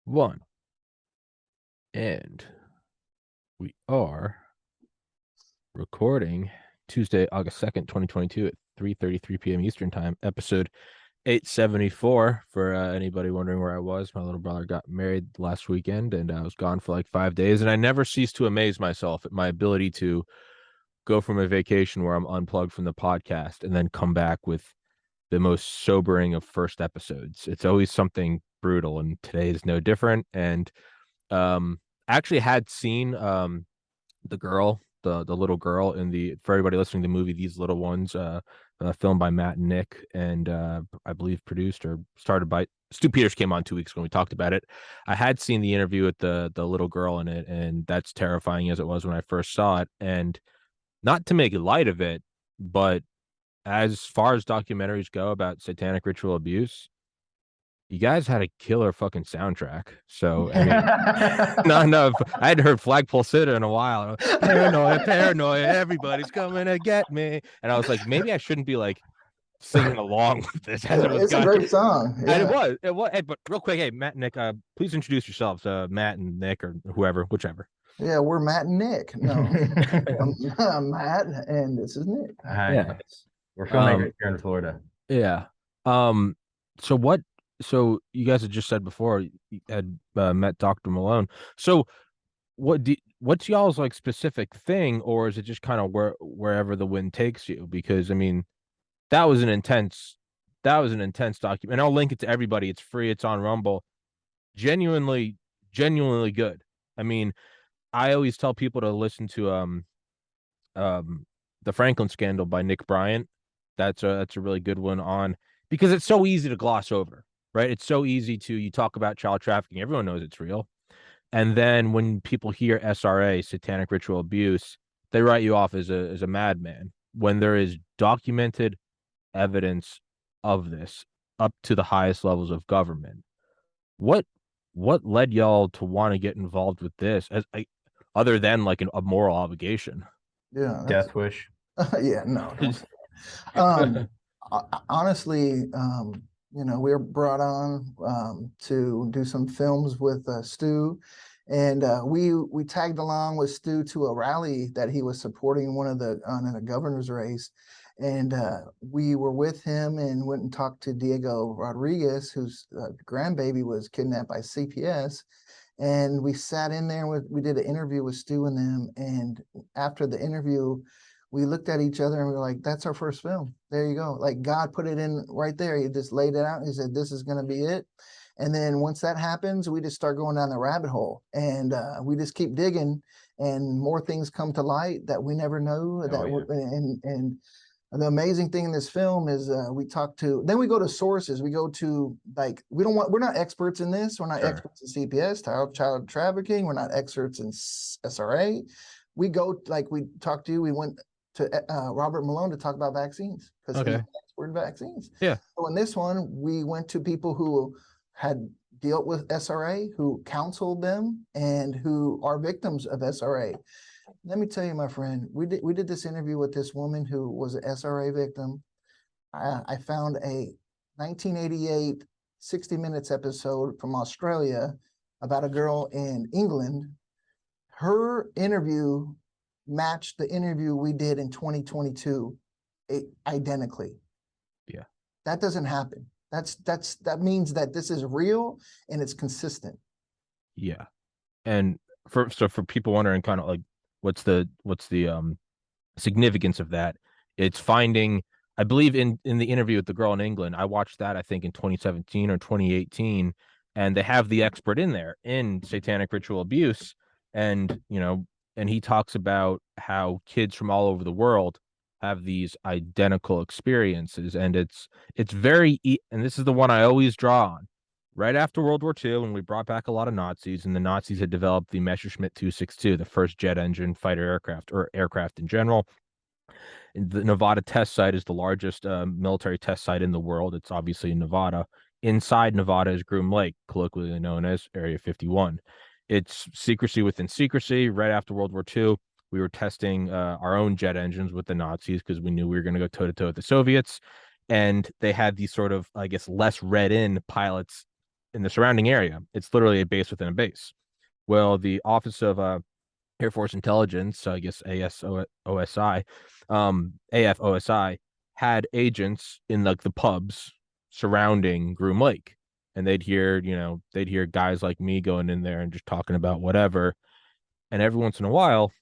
One. And we are recording Tuesday, August 2nd, 2022 at 3:33 p.m. Eastern Time, episode 874. For anybody wondering where I was, my little brother got married last weekend and I was gone for like 5 days. And I never cease to amaze myself at my ability to go from a vacation where I'm unplugged from the podcast and then come back with the most sobering of first episodes. It's always something brutal, and today is no different. And actually had seen the girl, the little girl in the for everybody listening to the movie These Little Ones, filmed by Matt and Nick, and I believe produced or started by Stu Peters. Came on 2 weeks ago. We talked about it. I had seen the interview with the little girl in it, and that's terrifying as it was when I first saw it. And not to make light of it, but as far as documentaries go about satanic ritual abuse, you guys had a killer fucking soundtrack. So I mean, no, I hadn't heard Flagpole Sitta in a while. Paranoia, paranoia, everybody's coming to get me. And I was like, maybe I shouldn't be like singing along with this as it was It's a going. great song. And Yeah. it was. Hey, but real quick, hey, Matt and Nick, please introduce yourselves, Matt and Nick or whoever, whichever. Yeah, we're Matt and Nick. No, I'm Matt, and this is Nick. Hi, Yeah. we're filmmakers here in Florida. Yeah. Um, so what so you guys had just said before you had met Dr. Malone. So what's y'all's like specific thing, or is it just kind of wherever the wind takes you? Because I mean, that was an intense document. And I'll link it to everybody. It's free, it's on Rumble. Genuinely, genuinely good. I mean, I always tell people to listen to the Franklin Scandal by Nick Bryant. That's a really good one on, because it's so easy to gloss over, right? It's so easy to, you talk about child trafficking, everyone knows it's real. And then when people hear SRA, satanic ritual abuse, they write you off as a madman when there is documented evidence of this up to the highest levels of government. What what led y'all to want to get involved with this as other than like a moral obligation? Yeah, Death Wish. yeah. No, don't say that. Honestly, we were brought on to do some films with Stu, and we tagged along with Stu to a rally that he was supporting one of the in a governor's race, and we were with him and went and talked to Diego Rodriguez, whose grandbaby was kidnapped by CPS. And we sat in there and we did an interview with Stu and them. And after the interview, we looked at each other and we were like, that's our first film. There you go. Like God put it in right there. He just laid it out. He said, this is going to be it. And then once that happens, we just start going down the rabbit hole, and we just keep digging, and more things come to light that we never know. And the amazing thing in this film is we we go to sources. We go to, like, we're not experts in this. We're not experts in CPS, child trafficking. We're not experts in SRA. We go, like we talked to, we went to Robert Malone to talk about vaccines because he's an expert in vaccines. Yeah. So in this one, we went to people who had dealt with SRA, who counseled them, and who are victims of SRA. Let me tell you, my friend, we did this interview with this woman who was an SRA victim. I found a 1988 60 Minutes episode from Australia about a girl in England. Her interview matched the interview we did in 2022 identically. Yeah. That doesn't happen. That means that this is real and it's consistent. Yeah. And for people wondering kind of like what's the significance of that, it's finding, I believe in the interview with the girl in England, I watched that I think in 2017 or 2018, and they have the expert in there in satanic ritual abuse, and and he talks about how kids from all over the world have these identical experiences, and it's very and this is the one I always draw on. Right after World War II, when we brought back a lot of Nazis, and the Nazis had developed the Messerschmitt 262, the first jet engine fighter aircraft, or aircraft in general. And the Nevada test site is the largest military test site in the world. It's obviously in Nevada. Inside Nevada is Groom Lake, colloquially known as Area 51. It's secrecy within secrecy. Right after World War II, we were testing our own jet engines with the Nazis because we knew we were going to go toe to toe with the Soviets. And they had these sort of, I guess, less read in pilots in the surrounding area. It's literally a base within a base. Well, the Office of Air Force Intelligence, so I guess AFOSI, AFOSI had agents in like the pubs surrounding Groom Lake, and they'd hear guys like me going in there and just talking about whatever, and every once in a while,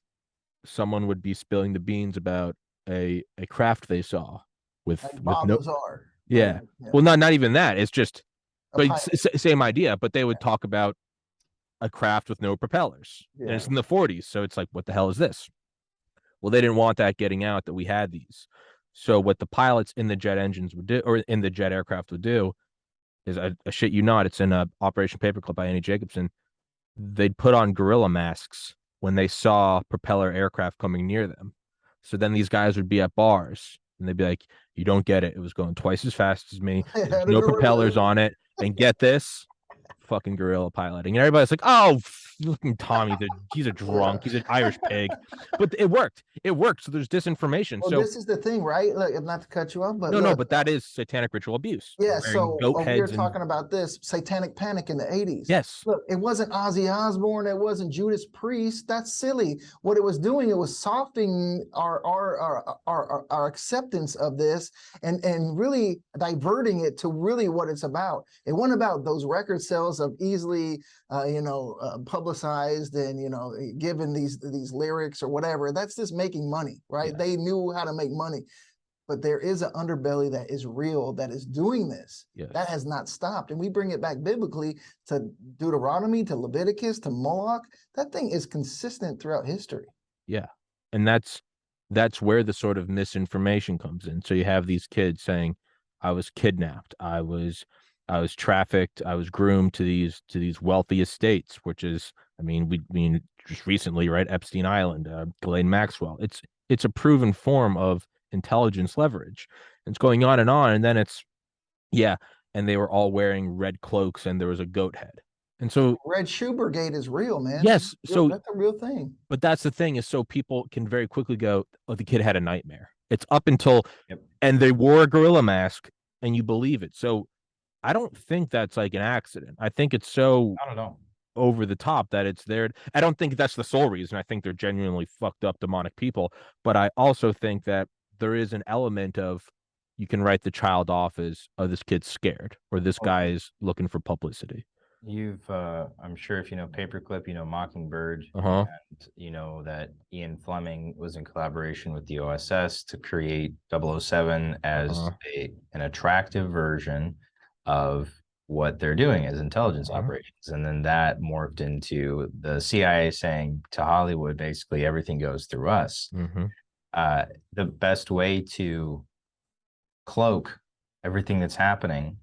someone would be spilling the beans about a craft they saw Like with Bob no, Lazar. yeah, Yeah. well, not even that. It's just, A but pilot. same idea. But they would talk about a craft with no propellers, and Yeah. it's in the 40s, so it's like, what the hell is this? Well, they didn't want that getting out that we had these. So what the pilots in the jet engines would do, or in the jet aircraft would do, is I shit you not, it's in Operation Paperclip by Annie Jacobson. They'd put on gorilla masks when they saw propeller aircraft coming near them. So then these guys would be at bars and they'd be like, "You don't get it. It was going twice as fast as me. There's no propellers on it. And get this, fucking gorilla piloting." And everybody's like, "Oh, looking Tommy, he's a drunk. He's an Irish pig." But it worked. It worked. So there's disinformation. Well, so this is the thing, right? Look, not to cut you off, but no, look, but that is satanic ritual abuse. yeah, Wearing so goat we were heads and talking about this satanic panic in the 80s. yes, Look, it wasn't Ozzy Osbourne, it wasn't Judas Priest. That's silly. What it was doing, it was softening our acceptance of this and really diverting it to really what it's about. It wasn't about those record sales of easily publicized and given these lyrics or whatever. That's just making money, right? Yeah. They knew how to make money. But there is an underbelly that is real, that is doing this. yes. That has not stopped. And we bring it back biblically to Deuteronomy, to Leviticus, to Moloch. That thing is consistent throughout history. Yeah. And that's where the sort of misinformation comes in. So you have these kids saying, I was kidnapped, I was trafficked, I was groomed to these wealthy estates, which is, I mean, we just recently, right? Epstein Island, Ghislaine Maxwell. It's a proven form of intelligence leverage. It's going on, and then it's, yeah, and they were all wearing red cloaks and there was a goat head. And so Red Shoe Brigade is real, man. yes, so that's a real thing. But that's the thing, is so people can very quickly go, oh, the kid had a nightmare. It's up until and they wore a gorilla mask and you believe it. So I don't think that's like an accident. I think it's so I don't know. over the top that it's there. I don't think that's the sole reason. I think they're genuinely fucked up demonic people. But I also think that there is an element of, you can write the child off as, oh, this kid's scared, or this guy is looking for publicity. I'm sure if you know Paperclip, you know Mockingbird, Uh-huh. and you know that Ian Fleming was in collaboration with the OSS to create 007 as an attractive version of what they're doing as intelligence operations. And then that morphed into the CIA saying to Hollywood, basically, everything goes through us. The best way to cloak everything that's happening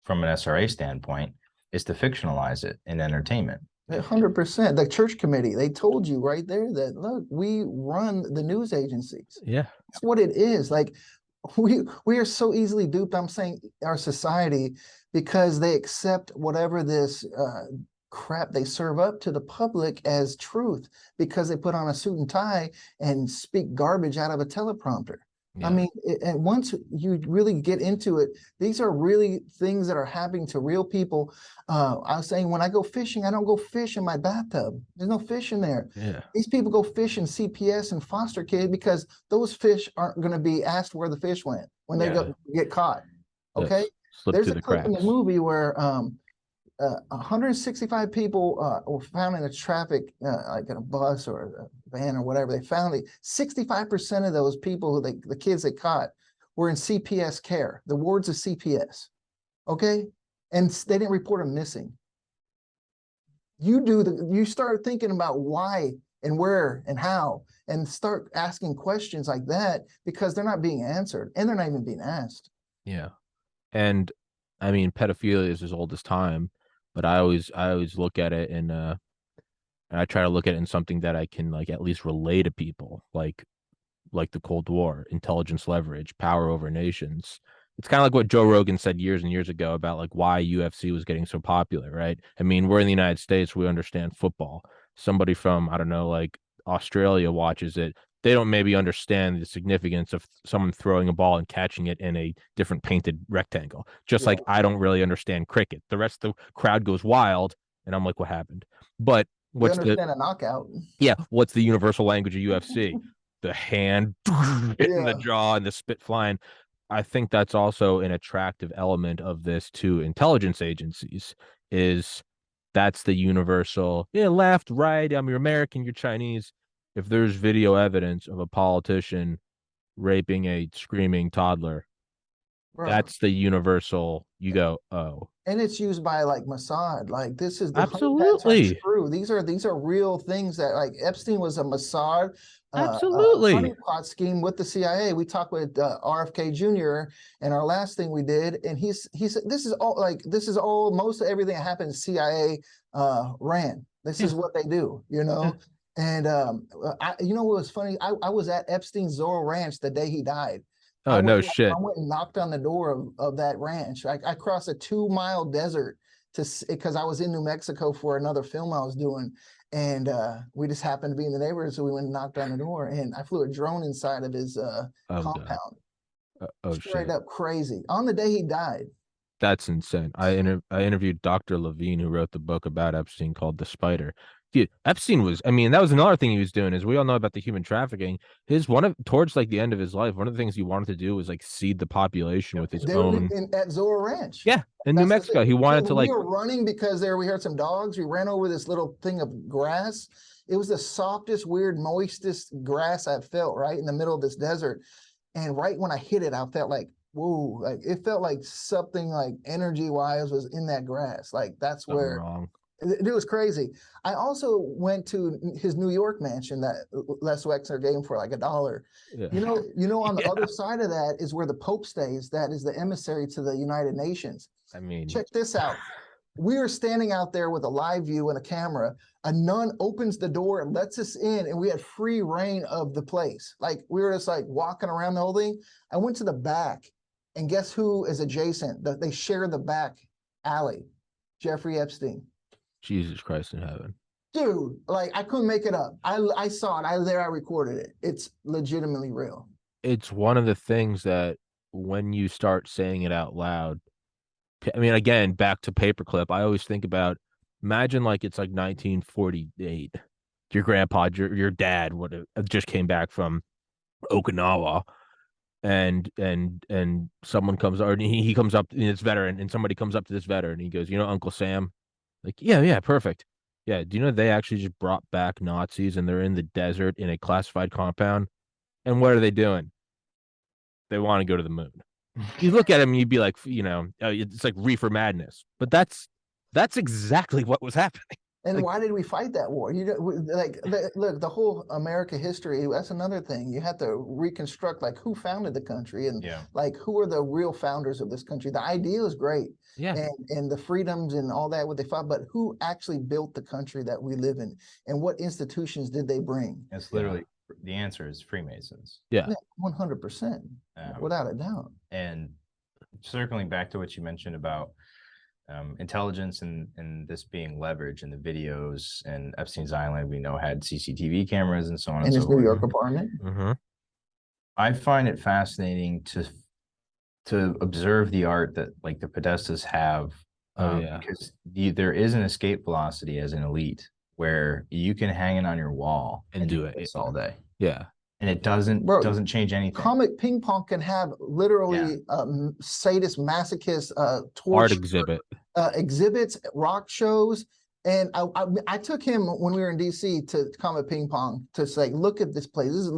from an SRA standpoint is to fictionalize it in entertainment. 100%. The church committee, they told you right there that, look, we run the news agencies. Yeah. That's what it is. Like, we are so easily duped, I'm saying, our society, because they accept whatever this crap they serve up to the public as truth, because they put on a suit and tie and speak garbage out of a teleprompter. Yeah. I mean, and once you really get into it, these are really things that are happening to real people. I was saying, when I go fishing, I don't go fish in my bathtub. There's no fish in there. Yeah. These people go fish in CPS and foster care because those fish aren't going to be asked where the fish went when they get caught. Okay. There's a clip in the movie where 165 people were found in a traffic, like in a bus or a van or whatever. They found 65% of those people, the kids they caught, were in CPS care, the wards of CPS. Okay, and they didn't report them missing. You start thinking about why and where and how, and start asking questions like that, because they're not being answered and they're not even being asked. Yeah, and I mean, pedophilia is as old as time. But I always look at it and I try to look at it in something that I can like at least relay to people, like the Cold War, intelligence leverage, power over nations. It's kind of like what Joe Rogan said years and years ago about like why UFC was getting so popular, right? I mean, we're in the United States, we understand football. Somebody from, I don't know, like Australia watches it. they don't maybe understand the significance of someone throwing a ball and catching it in a different painted rectangle. Just like I don't really understand cricket. The rest of the crowd goes wild, and I'm like, what happened? But We what's the understand a knockout. what's the universal language of UFC? The hand hitting the Yeah. jaw and the spit flying. I think that's also an attractive element of this to intelligence agencies is that's the universal, left, right, you're American, you're Chinese. If there's video evidence of a politician raping a screaming toddler, Bro. that's the universal, you go, oh. And it's used by like Mossad. Like this is the honey pat turned Absolutely. screw. These are real things that like Epstein was a Mossad Absolutely. honeypot scheme with the CIA. We talked with RFK Jr. and our last thing we did, and he said this is all most of everything that happened. CIA ran. This is what they do, you know. And you know what was funny? I was at Epstein's Zorro Ranch the day he died. Oh, no shit. I went and knocked on the door of that ranch. I crossed a 2-mile desert because I was in New Mexico for another film I was doing. And we just happened to be in the neighborhood. So we went and knocked on the door, and I flew a drone inside of his compound. Straight Shit. up crazy. On the day he died. That's insane. I interviewed Dr. Levine, who wrote the book about Epstein called The Spider. Dude, Epstein was, I mean, that was another thing he was doing, is we all know about the human trafficking. Towards like the end of his life, one of the things he wanted to do was like seed the population with his own. At Zorro Ranch. Yeah, in New Mexico. He wanted to like. We were running because we heard some dogs. We ran over this little thing of grass. It was the softest, weird, moistest grass I've felt right in the middle of this desert. And right when I hit it, I felt like, whoa, like it felt like something like energy wise was in that grass. Like that's where wrong. It was crazy. I also went to his New York mansion that Les Wexner gave him for like $1. Yeah. You know, on the other side of that is where the Pope stays. That is the emissary to the United Nations. I mean, check this out. We are standing out there with a live view and a camera. A nun opens the door and lets us in, and we had free reign of the place. Like we were just like walking around the whole thing. I went to the back, and guess who is adjacent? They share the back alley. Jeffrey Epstein. Jesus Christ in heaven. Dude, like I couldn't make it up. I saw it. I recorded it. It's legitimately real. It's one of the things that when you start saying it out loud, I mean, again, back to Paperclip, I always think about, imagine like it's like 1948. Your grandpa, your dad would have just came back from Okinawa, and someone comes, or he comes up, and it's veteran, and somebody comes up to this veteran, and he goes, Uncle Sam? Like, yeah, perfect. Yeah, do you know they actually just brought back Nazis, and they're in the desert in a classified compound? And what are they doing? They want to go to the moon. You look at him and you'd be like, it's like reefer madness. But that's exactly what was happening. And like, why did we fight that war? Look, the whole America history, that's another thing. You have to reconstruct like who founded the country and like who are the real founders of this country. The idea is great. Yeah. And the freedoms and all that, what they fought, but who actually built the country that we live in, and what institutions did they bring? It's literally the answer is Freemasons. Yeah. 100%, without a doubt. And circling back to what you mentioned about intelligence and this being leveraged in the videos, and Epstein's Island, we know, had CCTV cameras and so on. In his New York apartment. Mm-hmm. I find it fascinating to observe the art that like the Podestas have. Because there is an escape velocity as an elite where you can hang it on your wall and do it all day. Yeah. And it doesn't change anything. Comic ping pong can have literally sadist, masochist, torture, art exhibit, exhibits, rock shows. And I took him when we were in DC to Comic Ping Pong to say, look at this place. This is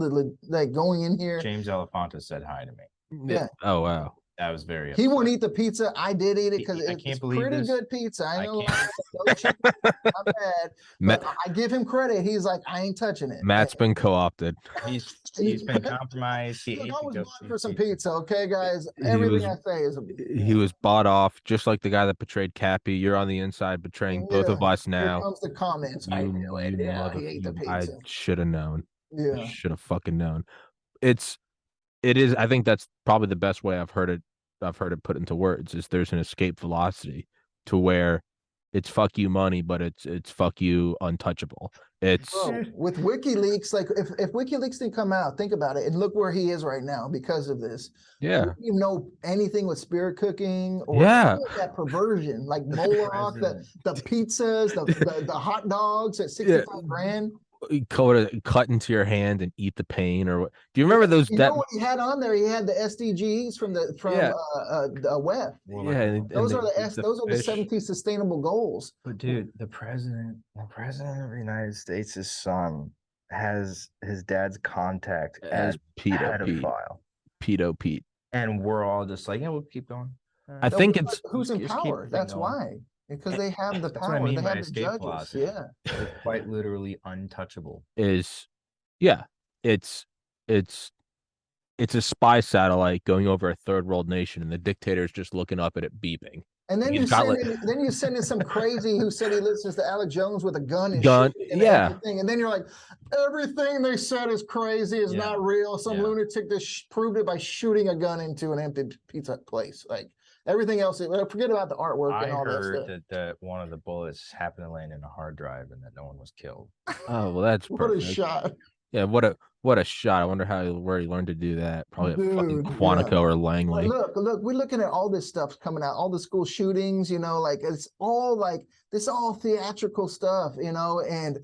like going in here. James Elefantis said hi to me. Yeah. Oh, wow. That was very upset. He won't eat the pizza. I did eat it because it's pretty good pizza. I know, no chicken, not bad. But I give him credit. He's like, I ain't touching it. Matt's been co-opted. He's been compromised. Look, I was bought for some pizza, okay, guys? Everything I say is. He was bought off, just like the guy that betrayed Cappy. You're on the inside betraying both of us now. Here comes the comments. He ate the pizza. I should have known. Yeah, should have fucking known. It is. I think that's probably the best way I've heard it put into words. Is there's an escape velocity to where it's fuck you money, but it's fuck you untouchable. It's Bro, with WikiLeaks, like if WikiLeaks didn't come out, think about it, and look where he is right now because of this. yeah, You know anything with spirit cooking or yeah. any of that perversion, like Moloch, the pizzas, the hot dogs at 65 grand. Cut into your hand and eat the pain, or what? Do you remember those? You know what he had on there? He had the SDGs from the WEF. Yeah, Those are those are the fish. 17 sustainable goals. But dude, the president of the United States' son has his dad's contact as pedophile. Pedo Pete. And we're all just like, yeah, we'll keep going. I think it's who's in power. That's why. Because they have the power. What I mean they by have the escape judges. philosophy. Yeah. It's quite literally untouchable. Yeah, it's a spy satellite going over a third world nation, and the dictator's just looking up at it beeping. And then you send in some crazy who said he listens to Alex Jones with a gun and everything. And then you're like, everything they said is crazy, is not real. Some lunatic that proved it by shooting a gun into an empty pizza place. Like everything else, forget about the artwork and all that stuff. I heard that one of the bullets happened to land in a hard drive and that no one was killed. Oh, well, that's what perfect. a shot. Yeah, what a shot. I wonder where he learned to do that. Probably at fucking Quantico or Langley. Look, we're looking at all this stuff coming out, all the school shootings, like it's all like this all theatrical stuff, and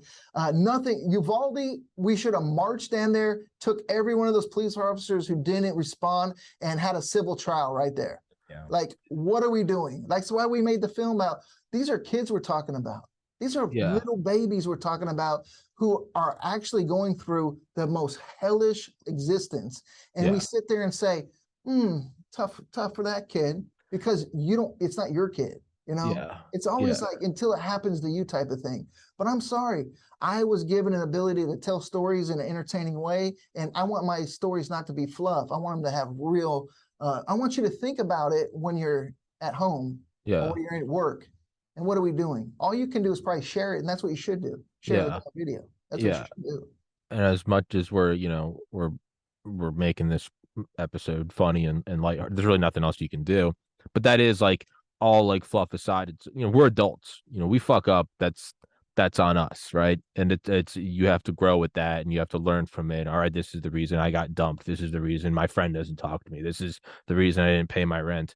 nothing. Uvalde, we should have marched down there, took every one of those police officers who didn't respond and had a civil trial right there. Yeah. Like, what are we doing? That's why we made the film out. These are kids we're talking about. These are little babies we're talking about who are actually going through the most hellish existence. And we sit there and say, tough for that kid, because it's not your kid, It's always like until it happens to you type of thing. But I'm sorry, I was given an ability to tell stories in an entertaining way. And I want my stories not to be fluff. I want them to have real, I want you to think about it when you're at home or when you're at work. And what are we doing? All you can do is probably share it, and that's what you should do. Share the video. That's what you should do. And as much as we're making this episode funny and light, there's really nothing else you can do. But that is like all like fluff aside. It's we're adults. We fuck up. That's on us, right? And it's you have to grow with that, and you have to learn from it. All right, this is the reason I got dumped. This is the reason my friend doesn't talk to me. This is the reason I didn't pay my rent.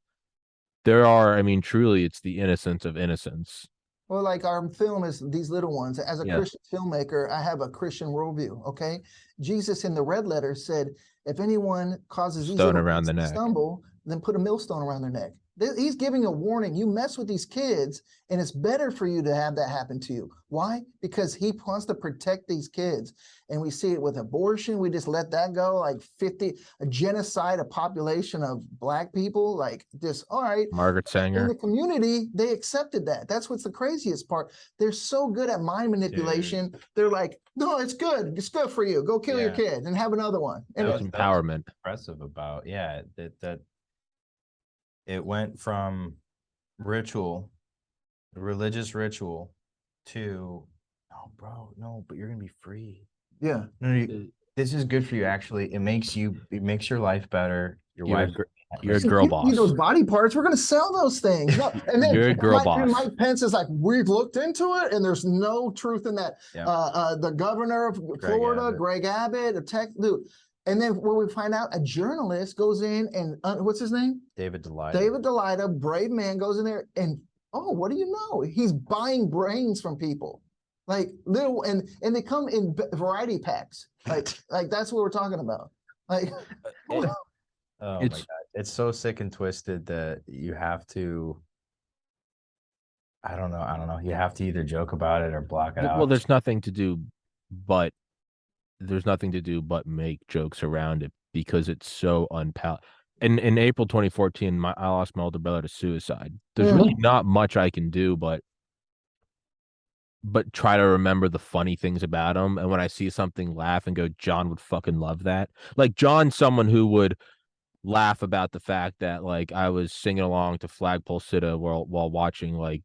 Truly, it's the innocence of innocence. Well, like our film is these little ones. As a Christian filmmaker, I have a Christian worldview, okay? Jesus in the red letter said, if anyone causes these little kids to stumble, then put a millstone around their neck. He's giving a warning. You mess with these kids, and it's better for you to have that happen to you. Why? Because he wants to protect these kids. And we see it with abortion. We just let that go, like a genocide, a population of Black people, like this. All right. Margaret Sanger. In the community, they accepted that. That's what's the craziest part. They're so good at mind manipulation. Dude. They're like, no, it's good. It's good for you. Go kill your kid and have another one. And that was empowerment. Impressive about, that it went from religious ritual to, oh, bro, no, but you're going to be free. Yeah. No, this is good for you, actually. It makes your life better. You're a girl boss. Need those body parts. We're going to sell those things. No, and then you're a girl boss. Mike Pence is like, we've looked into it, and there's no truth in that. Yeah. The governor of Florida, Greg Abbott, a tech dude. And then when we find out, a journalist goes in and what's his name? David Daleida. David Daleida, brave man, goes in there and what do you know? He's buying brains from people, like little, and they come in variety packs. Like that's what we're talking about. Like, oh my God, it's so sick and twisted that you have to. I don't know. You have to either joke about it or block it out. Well, there's nothing to do but make jokes around it, because it's so in April 2014, I lost my older brother to suicide. There's really not much I can do but try to remember the funny things about him. And when I see something, laugh and go, John would fucking love that. Like John's someone who would laugh about the fact that like I was singing along to Flagpole Sitta while watching like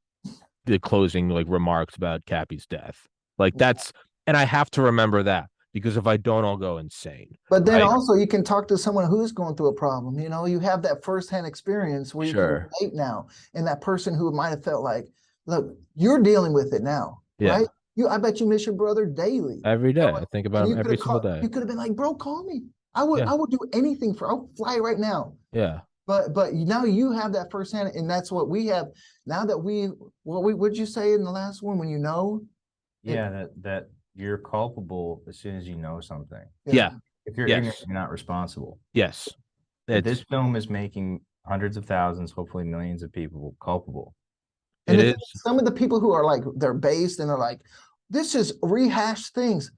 the closing like remarks about Cappy's death. Like that's, and I have to remember that. Because if I don't, I'll go insane. But then also you can talk to someone who's going through a problem. You have that firsthand experience where you can relate now. And that person who might have felt like, look, you're dealing with it now, Yeah. right? I bet you miss your brother daily. Every day. I think about And him every single day. you could have been like, bro, call me. I would do anything I'll fly right now. Yeah. But now you have that firsthand, and that's what we have now that what'd you say in the last one when you know? Yeah, that you're culpable as soon as you know something. Yeah. If you're ignorant, you're not responsible. Yes. This film is making hundreds of thousands, hopefully millions of people culpable. And it is. Some of the people who are like, they're based and they're like, this is rehashed things.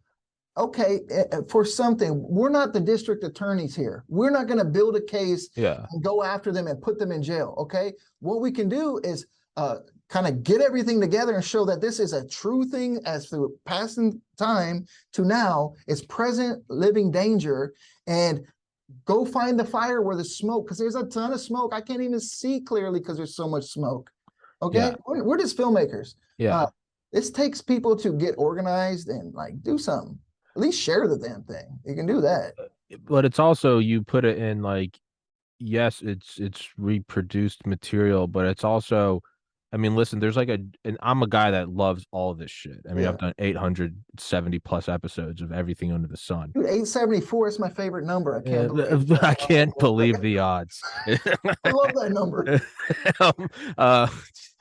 Okay, for something, we're not the district attorneys here. We're not going to build a case and go after them and put them in jail. Okay, what we can do is kind of get everything together and show that this is a true thing as through passing time to now. It's present living danger, and go find the fire where the smoke, because there's a ton of smoke. I can't even see clearly because there's so much smoke. Okay, we're just filmmakers. This takes people to get organized and like do something. At least share the damn thing. You can do that. But it's also, you put it in like, yes, it's reproduced material, but it's also, I mean, listen, there's like and I'm a guy that loves all this shit. I mean, I've done 870 plus episodes of everything under the sun. Dude, 874 is my favorite number. I can't believe I can't believe the odds. I love that number.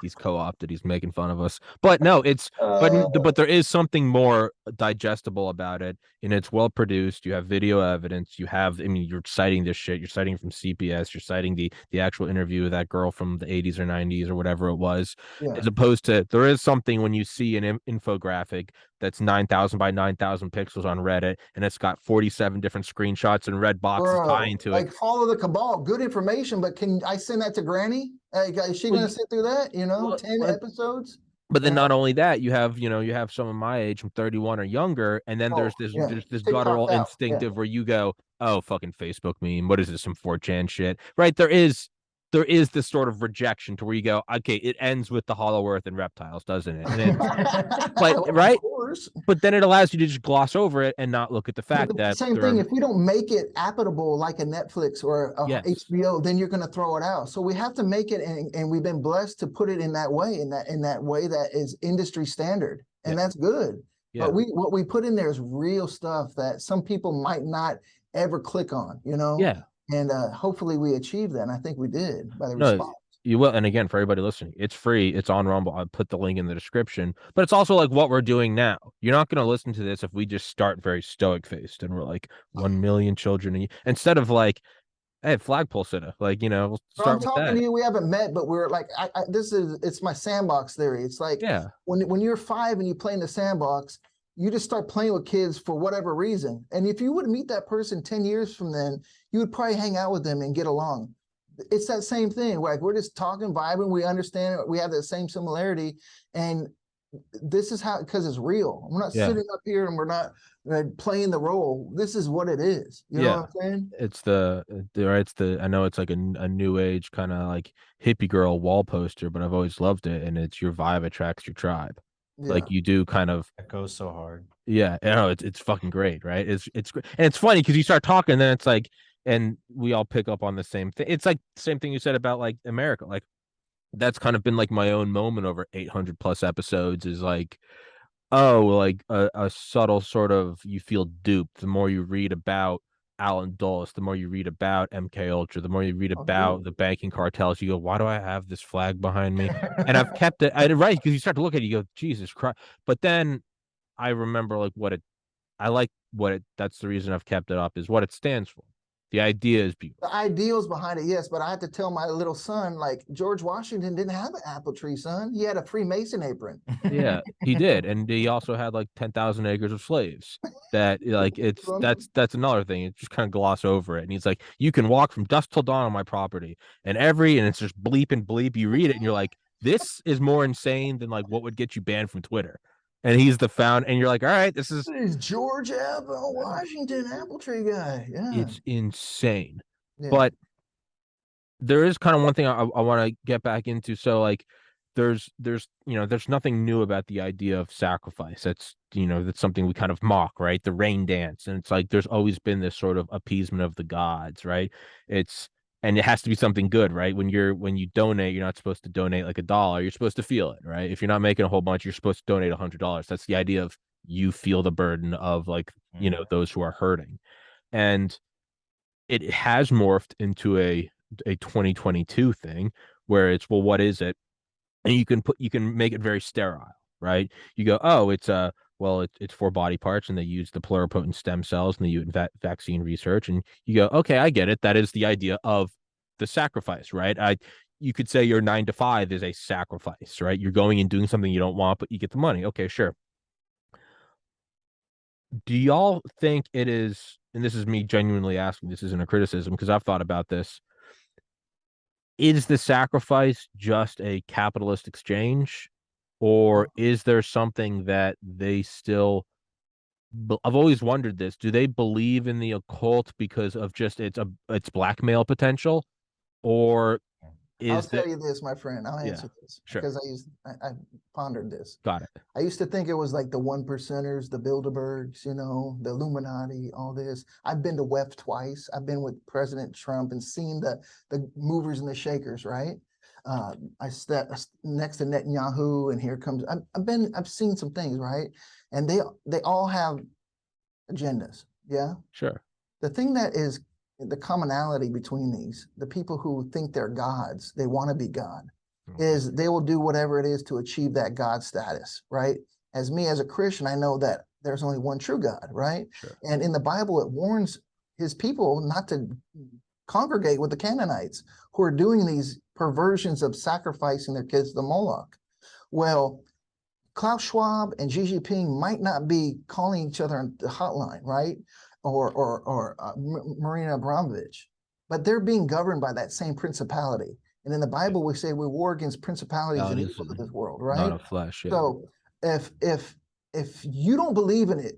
He's co-opted. He's making fun of us. But no, but there is something more digestible about it, and it's well produced. You have video evidence. I mean, you're citing this shit. You're citing from CPS. You're citing the actual interview of that girl from the 80s or 90s or whatever it was, as opposed to, there is something when you see an infographic that's 9,000 by 9,000 pixels on Reddit, and it's got 47 different screenshots and red boxes tying to it. Like, follow the cabal. Good information, but can I send that to Granny? Is she going to sit through that? 10 episodes? But then not only that, you have some of my age from 31 or younger, and then there's this guttural instinctive where you go, oh, fucking Facebook meme. What is this, some 4chan shit? Right? There is this sort of rejection to where you go, okay, it ends with the Hollow Earth and reptiles, doesn't it? And but right, but then it allows you to just gloss over it and not look at the fact that same thing. If we don't make it applicable like a Netflix or a HBO, then you're going to throw it out. So we have to make it, and we've been blessed to put it in that way, in that way that is industry standard, and that's good. But what we put in there is real stuff that some people might not ever click on. And hopefully we achieved that. And I think we did by the response. You will. And again, for everybody listening, it's free. It's on Rumble. I'll put the link in the description. But it's also like what we're doing now. You're not going to listen to this if we just start very stoic faced and we're like 1 million children. Instead of like, hey, flagpole sitter. Like, we'll start I'm talking to you. We haven't met, but we're like, it's my sandbox theory. It's like, when you're 5 and you play in the sandbox, you just start playing with kids for whatever reason. And if you would meet that person 10 years from then, you would probably hang out with them and get along. It's that same thing. Like, we're just talking, vibing. We understand it. We have that same similarity. And this is how, because it's real. We're not sitting up here and we're not playing the role. This is what it is. You know what I'm saying? It's I know it's like a new age kind of like hippie girl wall poster, but I've always loved it. And it's your vibe attracts your tribe. Like, you do kind of, it goes so hard. Yeah, it's fucking great, right? It's great. And it's funny because you start talking, and then it's like, and we all pick up on the same thing. It's like the same thing you said about like America. Like, that's kind of been like my own moment over 800 plus episodes, is like, oh, like a subtle sort of, you feel duped the more you read about Alan Dulles, the more you read about MK Ultra, the more you read about the banking cartels, you go, why do I have this flag behind me? And I've kept it right, because you start to look at it, you go, Jesus Christ. But then I remember like that's the reason I've kept it up, is what it stands for. The idea is beautiful. The ideals behind it, yes, but I had to tell my little son, like, George Washington didn't have an apple tree, son. He had a Freemason apron. Yeah, he did, and he also had like 10,000 acres of slaves. That like that's another thing. It just kind of gloss over it, and he's like, you can walk from dusk till dawn on my property, and it's just bleep and bleep. You read it, and you're like, this is more insane than like what would get you banned from Twitter. And he's the and you're like, all right, this is George Washington, apple tree guy. Yeah, it's insane. But there is kind of one thing I want to get back into. So like, there's nothing new about the idea of sacrifice. That's something we kind of mock, right? The rain dance, and it's like there's always been this sort of appeasement of the gods, right? It's and it has to be something good, right? When you donate, you're not supposed to donate like $1. You're supposed to feel it, right? If you're not making a whole bunch, you're supposed to donate $100. That's the idea of you feel the burden of like, those who are hurting. And it has morphed into a 2022 thing where it's, well, what is it? And you can make it very sterile, right? You go, oh, it's it's for body parts, and they use the pluripotent stem cells and they use vaccine research, and you go, okay, I get it. That is the idea of the sacrifice, right? You could say your 9 to 5 is a sacrifice, right? You're going and doing something you don't want, but you get the money. Okay, sure. Do y'all think it is, and this is me genuinely asking, this isn't a criticism because I've thought about this, is the sacrifice just a capitalist exchange, or is there something that they still, I've always wondered this, do they believe in the occult because of just its blackmail potential, or I'll is tell that, you this, my friend. I'll yeah, answer this sure, because I pondered this. got it, I used to think it was like the one percenters, the Bilderbergs, the Illuminati, all this. I've been to WEF twice. I've been with President Trump and seen the movers and the shakers, right? I stepped next to Netanyahu, and here comes. I've seen some things, right? And they all have agendas. Yeah. sure, The thing that is the commonality between these, the people who think they're gods, they want to be God, is they will do whatever it is to achieve that God status, right? As me, as a Christian, I know that there's only one true God, right? sure, And in the Bible, it warns his people not to congregate with the Canaanites who are doing these perversions of sacrificing their kids to Moloch. Well, Klaus Schwab and Xi Jinping might not be calling each other on the hotline, right? Or Marina Abramovich, but they're being governed by that same principality. And in the Bible, we say we war against principalities and evils of this world, right? not a flesh, yeah. So if you don't believe in it,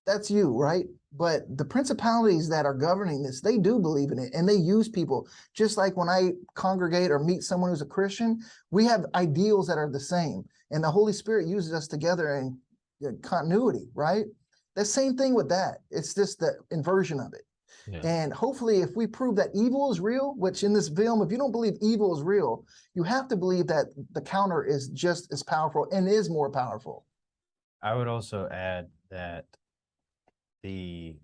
that's you, right? But the principalities that are governing this, they do believe in it, and they use people. Just like when I congregate or meet someone who's a Christian, we have ideals that are the same, and the Holy Spirit uses us together in continuity, right? The same thing with that. It's just the inversion of it. Yeah. And hopefully, if we prove that evil is real, which in this film, if you don't believe evil is real, you have to believe that the counter is just as powerful and is more powerful. I would also add that the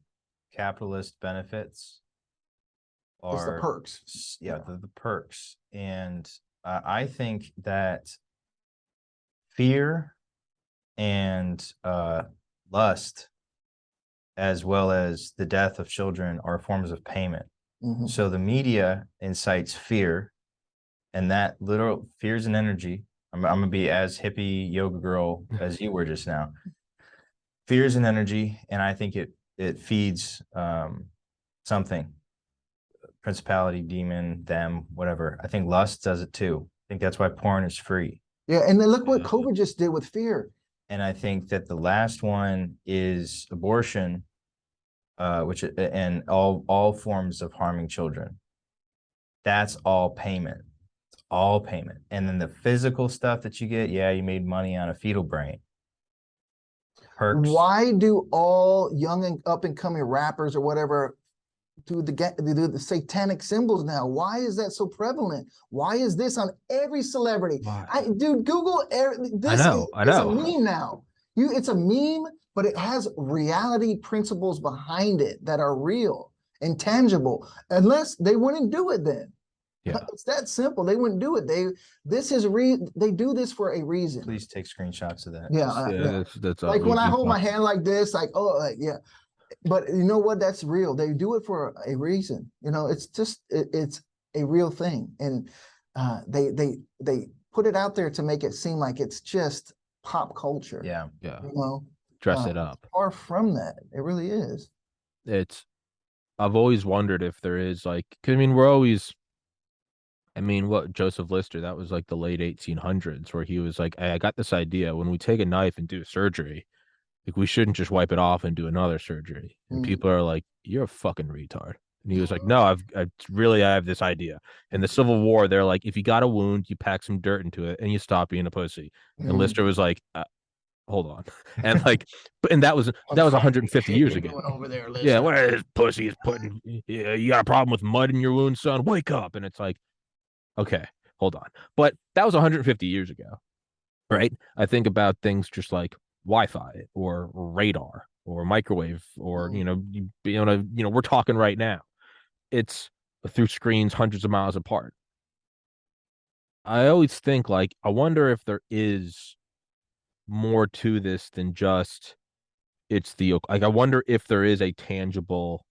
capitalist benefits are it's the perks. Yeah, the perks. And I think that fear and lust, as well as the death of children, are forms of payment. Mm-hmm. So the media incites fear, and that literal fears and energy. I'm going to be as hippie yoga girl as you were just now. Fears and energy, and I think it feeds something, principality, demon, them, whatever. I think lust does it too. I think that's why porn is free. Yeah, and then look what COVID just did with fear. And I think that the last one is abortion, which and all forms of harming children. That's all payment. It's all payment. And then the physical stuff that you get, yeah, you made money on a fetal brain. Perks. Why do all young and up and coming rappers or whatever do the satanic symbols now? Why is that so prevalent? Why is this on every celebrity? Dude, Google this. I know. It's a meme now. It's a meme, but it has reality principles behind it that are real and tangible. Unless they wouldn't do it then. Yeah. It's that simple. They wouldn't do it. They do this for a reason. Please take screenshots of that. Yeah. That's like when I hold my hand like this, yeah. But you know what? That's real. They do it for a reason. It's just it's a real thing, and they put it out there to make it seem like it's just pop culture. Yeah. Dress it up. Far from that, it really is. I've always wondered if there is what Joseph Lister, that was like the late 1800s, where he was like, hey, I got this idea. When we take a knife and do surgery, like, we shouldn't just wipe it off and do another surgery. And people are like, you're a fucking retard. And he was like, no, I have this idea. In the Civil War, they're like, if you got a wound, you pack some dirt into it and you stop being a pussy. And Lister was like, hold on. And like, and that was 150 years ago. Over there, Yeah, where this pussy is putting, yeah, you got a problem with mud in your wound, son? Wake up. And it's like, okay, hold on. But that was 150 years ago, right? I think about things just like Wi-Fi or radar or microwave or, we're talking right now. It's through screens hundreds of miles apart. I always think like, I wonder if there is more to this than just it's the like. I wonder if there is a tangible.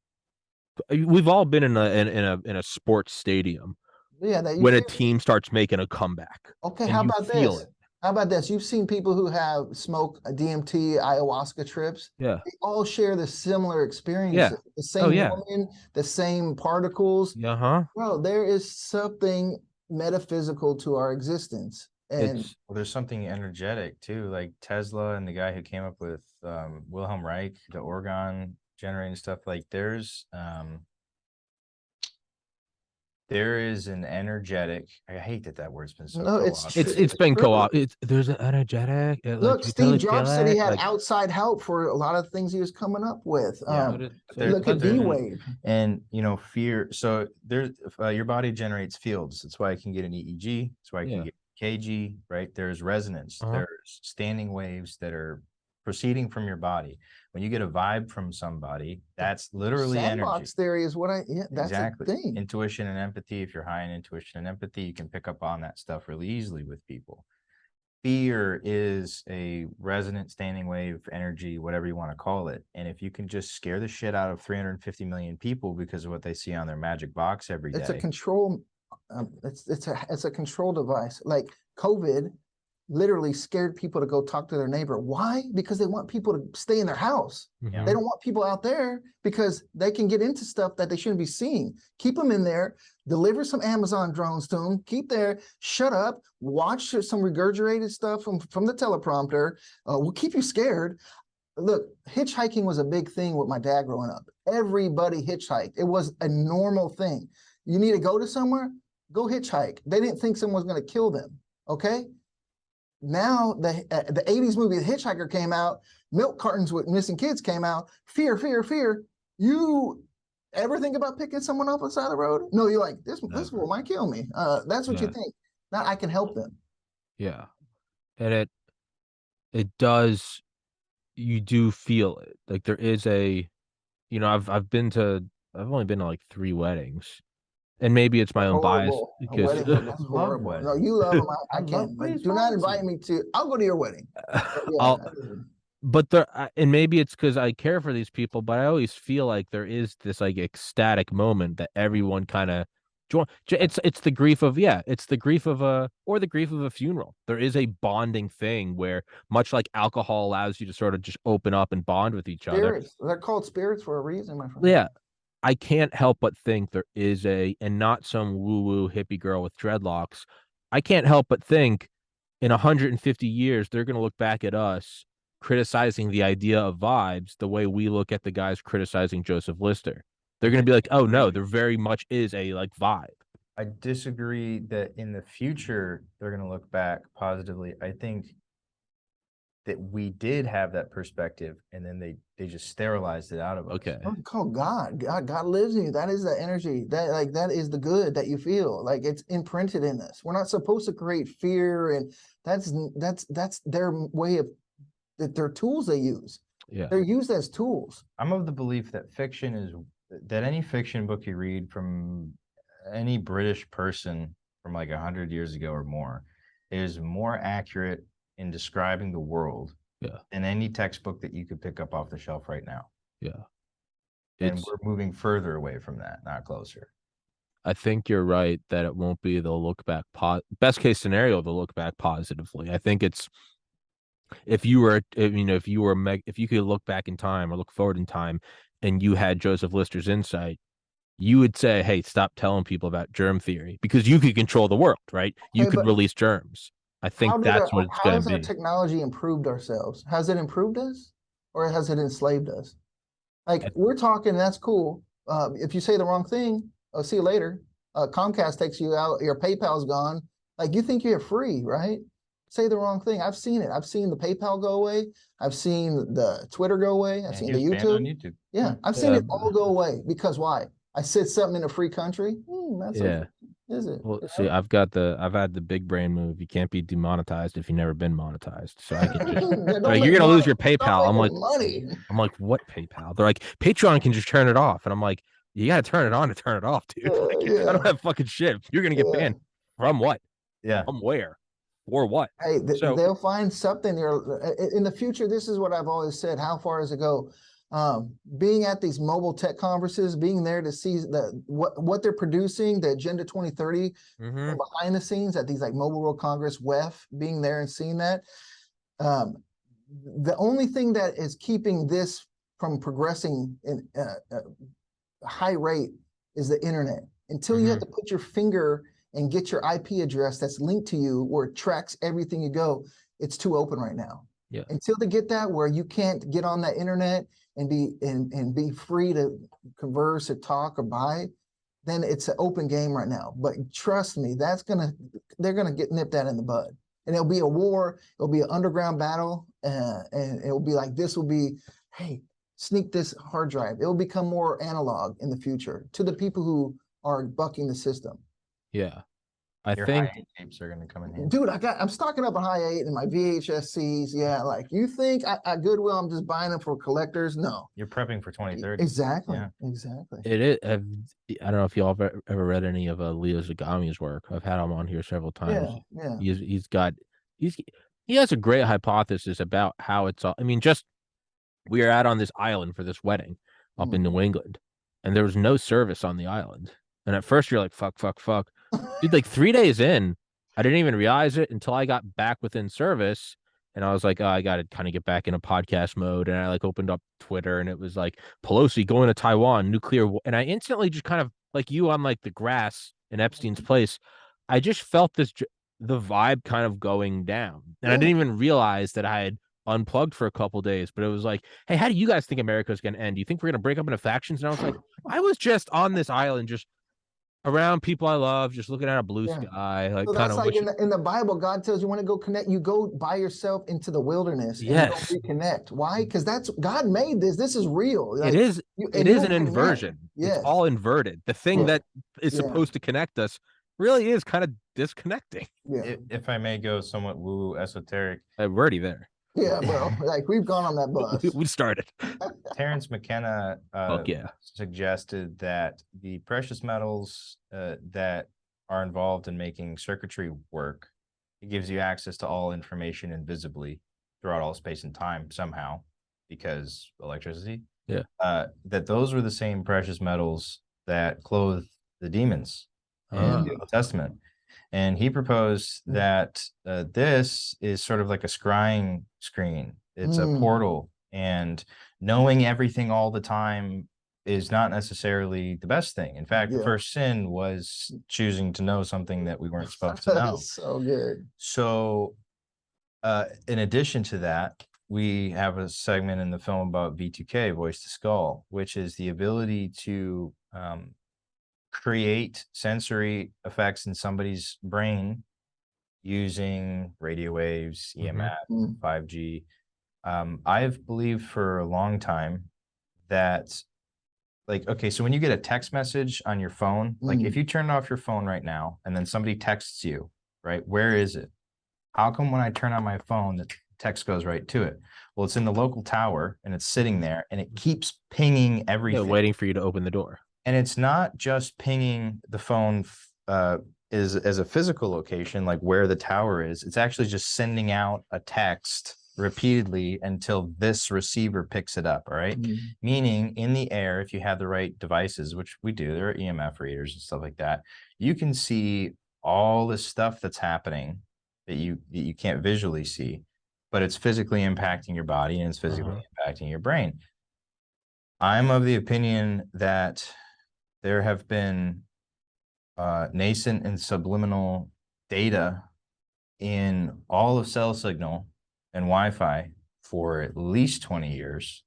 We've all been in a sports stadium Yeah, that you when a feel. team starts making a comeback. Okay, and how you about feel this? it. How about this? You've seen people who have smoked DMT, ayahuasca trips. Yeah. They all share the similar Yeah. experiences. The Oh same yeah. woman, the same particles. Uh-huh. Bro, there is something metaphysical to our existence. And It's Well, there's something energetic too, like Tesla and the guy who came up with Wilhelm Reich, the orgone generating stuff. Like there is an energetic. I hate that word's been so no, co-opted. it's been true. co-op. There's an energetic. Look, You Steve totally feel Jobs said he it. had Like, outside help for a lot of things he was coming up with. Yeah. Look at D-Wave. And fear. So there's your body generates fields. That's why I can get an EEG. That's why I can get KG. Right? There's resonance. There's standing waves that are proceeding from your body. When you get a vibe from somebody, that's literally Sandbox energy. theory is what that's Exactly. the thing. Intuition and empathy. If you're high in intuition and empathy, you can pick up on that stuff really easily with people. Fear is a resonant standing wave energy, whatever you want to call it. And if you can just scare the shit out of 350 million people because of what they see on their magic box every day. It's a control. It's a control device. Like COVID literally scared people to go talk to their neighbor. Why? Because they want people to stay in their house. Mhm. They don't want people out there because they can get into stuff that they shouldn't be seeing. Keep them in there, deliver some Amazon drones to them, keep there, shut up, watch some regurgitated stuff from the teleprompter. We'll keep you scared. Look, hitchhiking was a big thing with my dad growing up. Everybody hitchhiked. It was a normal thing. You need to go to somewhere, go hitchhike. They didn't think someone was going to kill them, okay? Now the 80s movie The Hitchhiker came out, milk cartons with missing kids came out, fear, fear, fear. You ever think about picking someone up on the side of the road? No, you're like, this fool might kill me. That's what you think. Now I can help them. Yeah. And it does, you do feel it. Like there is I've only been to like 3 weddings. And maybe it's my own bias because That's horrible. No, you love them. I can't. Like, do not invite me to. I'll go to your wedding. And maybe it's because I care for these people, but I always feel like there is this like ecstatic moment that everyone kind of join. It's the grief of the grief of a funeral. There is a bonding thing where, much like alcohol allows you to sort of just open up and bond with each other. They're called spirits for a reason, my friend. Yeah. I can't help but think there is and not some woo-woo hippie girl with dreadlocks. I can't help but think in 150 years, they're going to look back at us criticizing the idea of vibes the way we look at the guys criticizing Joseph Lister. They're going to be like, oh no, there very much is a like vibe. I disagree that in the future, they're going to look back positively. I think that we did have that perspective and then they just sterilized it out of us. Okay. Oh, God lives in you. That is the energy that is the good that you feel. Like it's imprinted in us. We're not supposed to create fear, and that's their way of their tools they use. Yeah. They're used as tools. I'm of the belief that any fiction book you read from any British person from like 100 years ago or more is more accurate in describing the world than any textbook that you could pick up off the shelf right now. Yeah. And we're moving further away from that, not closer. I think you're right that it won't be they'll look back best case scenario, they'll look back positively. I think it's if you could look back in time or look forward in time and you had Joseph Lister's insight, you would say, hey, stop telling people about germ theory because you could control the world, right? You could release germs. I think that's what it's going to be. How has our technology improved ourselves? Has it improved us or has it enslaved us? Like we're talking, that's cool. If you say the wrong thing, I'll see you later. Comcast takes you out, your PayPal's gone. Like you think you're free, right? say the wrong thing. I've seen it. I've seen the PayPal go away. I've seen the Twitter go away. I've seen the he was banned on YouTube. YouTube. Yeah, I've seen it all go away. Because why? I said something in a free country. That's okay. Is it? Well, see, I've had the big brain move. You can't be demonetized if you've never been monetized. So I can just like, you're gonna lose your PayPal. I'm like, what PayPal? They're like, Patreon can just turn it off, and I'm like, you gotta turn it on to turn it off, dude. Like, I don't have fucking shit. You're gonna get banned from what? Yeah. From where? Or what? Hey, So they'll find something there in the future. This is what I've always said. How far does it go? Being at these mobile tech conferences, being there to see what they're producing, the Agenda 2030 from behind the scenes at these like Mobile World Congress, WEF, being there and seeing that. The only thing that is keeping this from progressing in a high rate is the internet. Until you have to put your finger and get your IP address that's linked to you where it tracks everything you go, it's too open right now. Yeah. Until they get that where you can't get on that internet and be free to converse or talk or buy, then it's an open game right now. But trust me, they're gonna get nipped that in the bud. And it'll be a war, it'll be an underground battle, and it'll be like, this will be, hey, sneak this hard drive. It will become more analog in the future to the people who are bucking the system. yeah. I Your think high-end tapes are gonna come in handy. Dude, I'm stocking up on high 8 and my VHSCs. Yeah, like you think I Goodwill, I'm just buying them for collectors? No. You're prepping for 2030. Exactly. Yeah. Exactly. it is. I don't know if y'all ever read any of Leo Zagami's work. I've had him on here several times. Yeah. He has a great hypothesis about how it's all. I mean, just we are out on this island for this wedding up in New England, and there was no service on the island. And at first you're like, fuck. Dude, like 3 days in, I didn't even realize it until I got back within service. And I was like, oh, I got to kind of get back into podcast mode. And I like opened up Twitter and it was like Pelosi going to Taiwan, nuclear. And I instantly just kind of like you on like the grass in Epstein's place. I just felt the vibe kind of going down. And I didn't even realize that I had unplugged for a couple days, but it was like, hey, how do you guys think America's going to end? Do you think we're going to break up into factions? And I was like, I was just on this island, just around people I love, just looking at a blue sky, like so kind that's of like in the Bible, God tells you want to go connect, you go by yourself into the wilderness and you go reconnect. Why? Because that's God made this. This is real. Like, it is an inversion. Yes. It's all inverted. The thing that is supposed to connect us really is kind of disconnecting. Yeah. If I may go somewhat woo esoteric. We're already there. Yeah, bro. Like we've gone on that bus. We started. Terrence McKenna suggested that the precious metals that are involved in making circuitry work, it gives you access to all information invisibly throughout all space and time somehow because electricity. Yeah. That those were the same precious metals that clothed the demons in the Old Testament. And he proposed that this is sort of like a scrying screen. It's a portal, and knowing everything all the time is not necessarily the best thing. In fact, the first sin was choosing to know something that we weren't supposed to know. So good. So in addition to that, we have a segment in the film about V2K, Voice to Skull, which is the ability to create sensory effects in somebody's brain using radio waves, EMF, 5G. I've believed for a long time that, like, okay, so when you get a text message on your phone, like if you turn off your phone right now and then somebody texts you, right, where is it? How come when I turn on my phone, the text goes right to it? Well, it's in the local tower and it's sitting there and it keeps pinging everything. Waiting for you to open the door. And it's not just pinging the phone as a physical location, like where the tower is. It's actually just sending out a text repeatedly until this receiver picks it up, all right? Meaning in the air, if you have the right devices, which we do, there are EMF readers and stuff like that, you can see all the stuff that's happening that you can't visually see, but it's physically impacting your body and it's physically impacting your brain. I'm of the opinion that there have been nascent and subliminal data in all of cell signal and Wi-Fi for at least 20 years,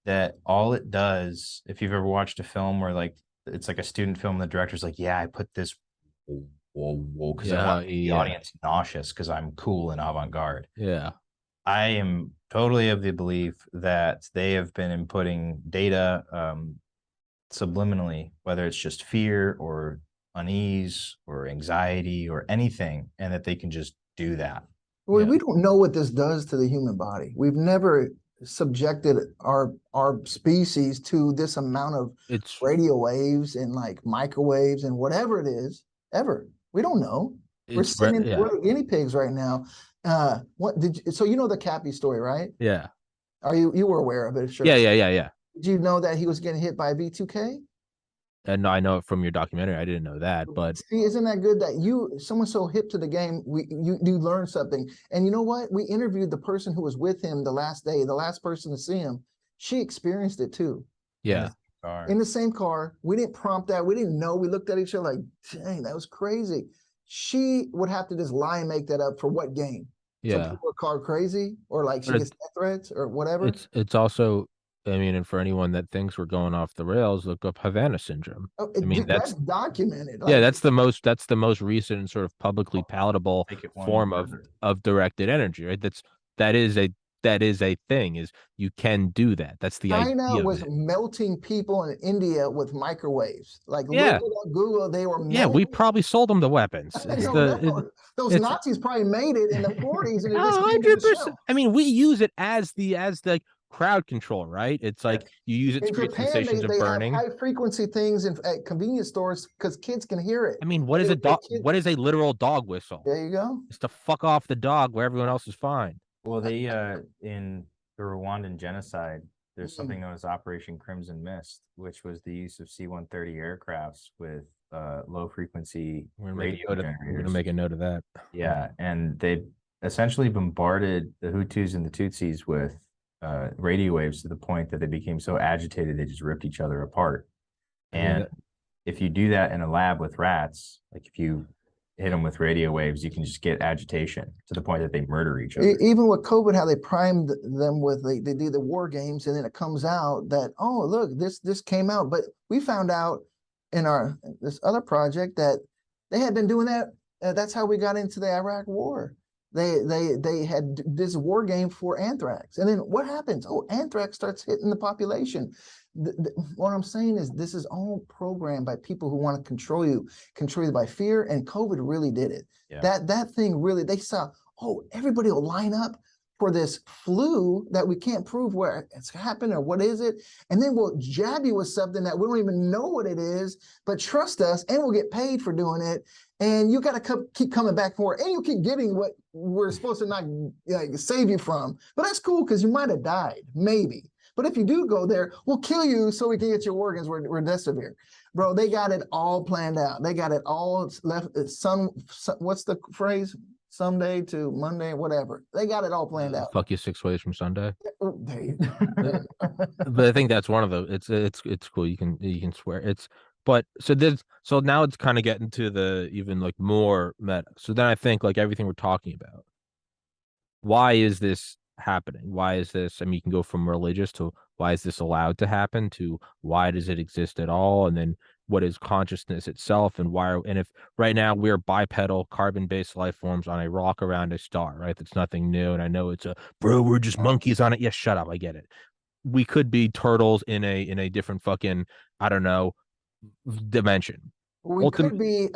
that all it does, if you've ever watched a film where like, it's like a student film, the director's like, yeah, I put this whoa, because I Yeah, want to make the audience nauseous because I'm cool and avant-garde. Yeah. I am totally of the belief that they have been inputting data subliminally, whether it's just fear or unease or anxiety or anything, and that they can just do that. We don't know what this does to the human body. We've never subjected our species to this amount of radio waves and like microwaves and whatever it is ever. We don't know. We're sitting we're guinea pigs right now. What did you, so you know the Cappy story, right? Yeah. Are you were aware of it? Sure. Yeah. Did you know that he was getting hit by a V2K? And I know it from your documentary. I didn't know that, but see, isn't that good that someone so hip to the game, you learn something. And you know what? We interviewed the person who was with him the last day, the last person to see him. She experienced it too. Yeah. In the same car. We didn't prompt that. We didn't know. We looked at each other like, dang, that was crazy. She would have to just lie and make that up for what game? Yeah. So people are called crazy or like she gets death threats or whatever. It's also, I mean, and for anyone that thinks we're going off the rails, look up Havana syndrome. I mean, that's documented. Yeah, that's the most recent sort of publicly palatable form of directed energy, right? That is a thing. Is you can do that. That's the China idea was melting people in India with microwaves. Like look it up, Google, they were melting. Yeah, we probably sold them the weapons. Those Nazis probably made it in the 40s and it just 100%. I mean, we use it as the crowd control, right? It's like you use it to create sensations of burning. Have high frequency things at convenience stores because kids can hear it. I mean, what is a dog? What is a literal dog whistle? There you go. It's to fuck off the dog where everyone else is fine. Well, they in the Rwandan genocide, there's something known as Operation Crimson Mist, which was the use of C-130 aircrafts with low frequency radio generators. We're gonna make a note of that. Yeah, and they essentially bombarded the Hutus and the Tutsis with radio waves to the point that they became so agitated they just ripped each other apart. And if you do that in a lab with rats, like if you hit them with radio waves, you can just get agitation to the point that they murder each other. Even with COVID, how they primed them with they do the war games, and then it comes out that, oh look, this came out. But we found out in this other project that they had been doing that. That's how we got into the Iraq War. They had this war game for anthrax, and then what happens? Oh, anthrax starts hitting the population. What I'm saying is this is all programmed by people who want to control you by fear, and COVID really did it. Yeah. That thing really, they saw, oh, everybody will line up for this flu that we can't prove where it's happened or what is it, and then we'll jab you with something that we don't even know what it is, but trust us, and we'll get paid for doing it. And you got to keep coming back for it, and you keep getting what we're supposed to not save you from. But that's cool because you might have died, maybe. But if you do go there, we'll kill you so we can get your organs. We're Decivir. Bro, they got it all planned out. They got it all left. What's the phrase? Someday to Monday, whatever. They got it all planned out. Fuck you 6 ways from Sunday. There you But I think that's one of the. It's cool. You can swear But so now it's kind of getting to the even like more meta. So then I think like everything we're talking about. Why is this happening? Why is this? I mean, you can go from religious to why is this allowed to happen to why does it exist at all, and then what is consciousness itself, and why? And if right now we're bipedal, carbon-based life forms on a rock around a star, right? That's nothing new. And I know it's we're just monkeys on it. Yes, shut up. I get it. We could be turtles in a different fucking, I don't know, dimension. We could be,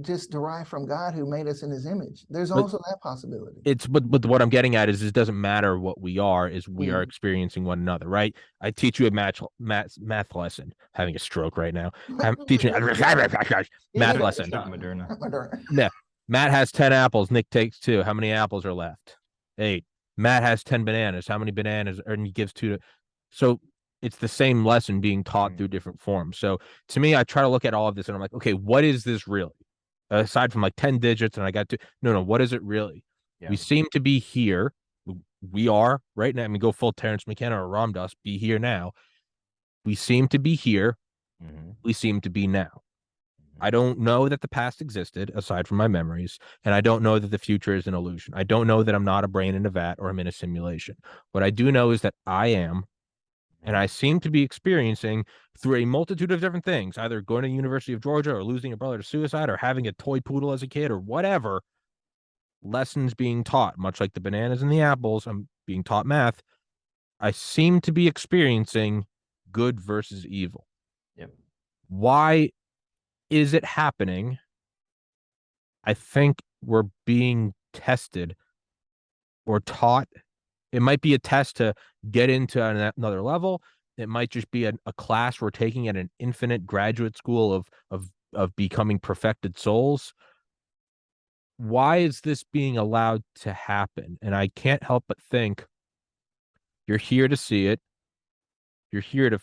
just derived from God who made us in his image. There's also that possibility. But what I'm getting at is it doesn't matter what we are, is we are experiencing one another, right? I teach you a math lesson. Having a stroke right now. I'm teaching math lesson. Yeah. Matt has 10 apples. Nick takes 2. How many apples are left? 8. Matt has 10 bananas. How many bananas? And he gives 2 to. So it's the same lesson being taught through different forms. So to me, I try to look at all of this and I'm like, okay, what is this really? Aside from like 10 digits and I got to, no, what is it really? Yeah. We seem to be here. We are right now. I mean, go full Terrence McKenna or Ram Dass, be here now. We seem to be here. Mm-hmm. We seem to be now. I don't know that the past existed aside from my memories, and I don't know that the future is an illusion. I don't know that I'm not a brain in a vat or I'm in a simulation. What I do know is that I am, And I seem to be experiencing through a multitude of different things, either going to the University of Georgia or losing a brother to suicide or having a toy poodle as a kid or whatever, lessons being taught, much like the bananas and the apples. I'm being taught math. I seem to be experiencing good versus evil. Yep. Why is it happening? I think we're being tested or taught. It might be a test to get into another level. It might just be a class we're taking at an infinite graduate school of becoming perfected souls. Why is this being allowed to happen? And I can't help but think you're here to see it. You're here to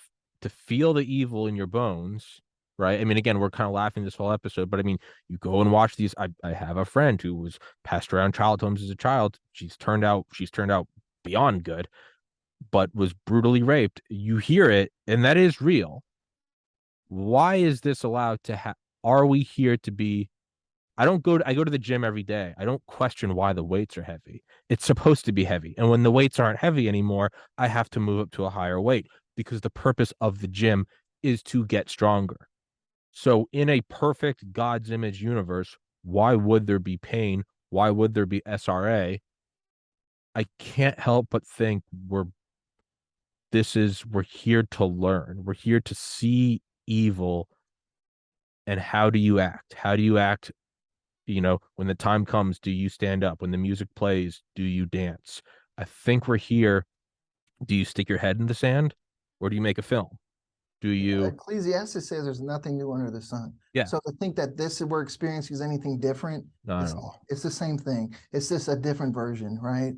feel the evil in your bones, right? I mean, again, we're kind of laughing this whole episode, but I mean, you go and watch these. I have a friend who was passed around child homes as a child. She's turned out beyond good, but was brutally raped. You hear it, and that is real. Why is this allowed to happen? Are we here to be? I go to the gym every day. I don't question why the weights are heavy. It's supposed to be heavy. And when the weights aren't heavy anymore, I have to move up to a higher weight because the purpose of the gym is to get stronger. So in a perfect God's image universe, why would there be pain? Why would there be SRA? I can't help but think we're here to learn. We're here to see evil. And how do you act? How do you act? When the time comes, do you stand up? When the music plays, do you dance? I think we're here. Do you stick your head in the sand or do you make a film? Do you? Ecclesiastes says there's nothing new under the sun. Yeah. So to think that this is we're experiencing is anything different, it's the same thing. It's just a different version, right?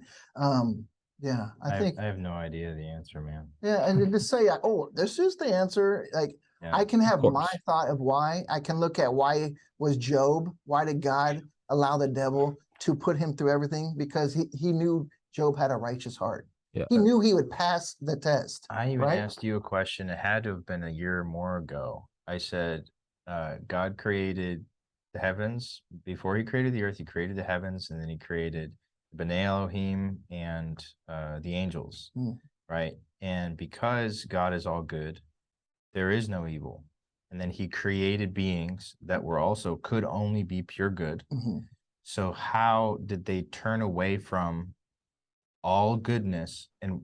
Yeah, I think I have no idea the answer, man. Yeah, and to say, oh, this is the answer. Like I can have my thought of why. I can look at why was Job, why did God allow the devil to put him through everything? Because he knew Job had a righteous heart. Yeah. He knew he would pass the test. I even asked you a question. It had to have been a year or more ago. I said, God created the heavens. Before he created the earth, he created the heavens, and then he created B'nai Elohim and the angels, right? And because God is all good, there is no evil. And then he created beings that were also could only be pure good. So how did they turn away from all goodness and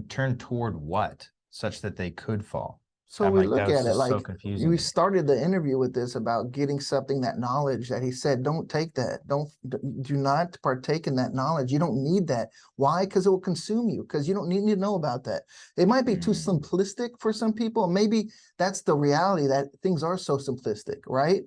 turn toward what such that they could fall? So we look at it like so confusing. We started the interview with this about getting something, that knowledge that he said, don't take that. Do not partake in that knowledge. You don't need that. Why? Because it will consume you, because you don't need to know about that. It might be too simplistic for some people. Maybe that's the reality, that things are so simplistic, right?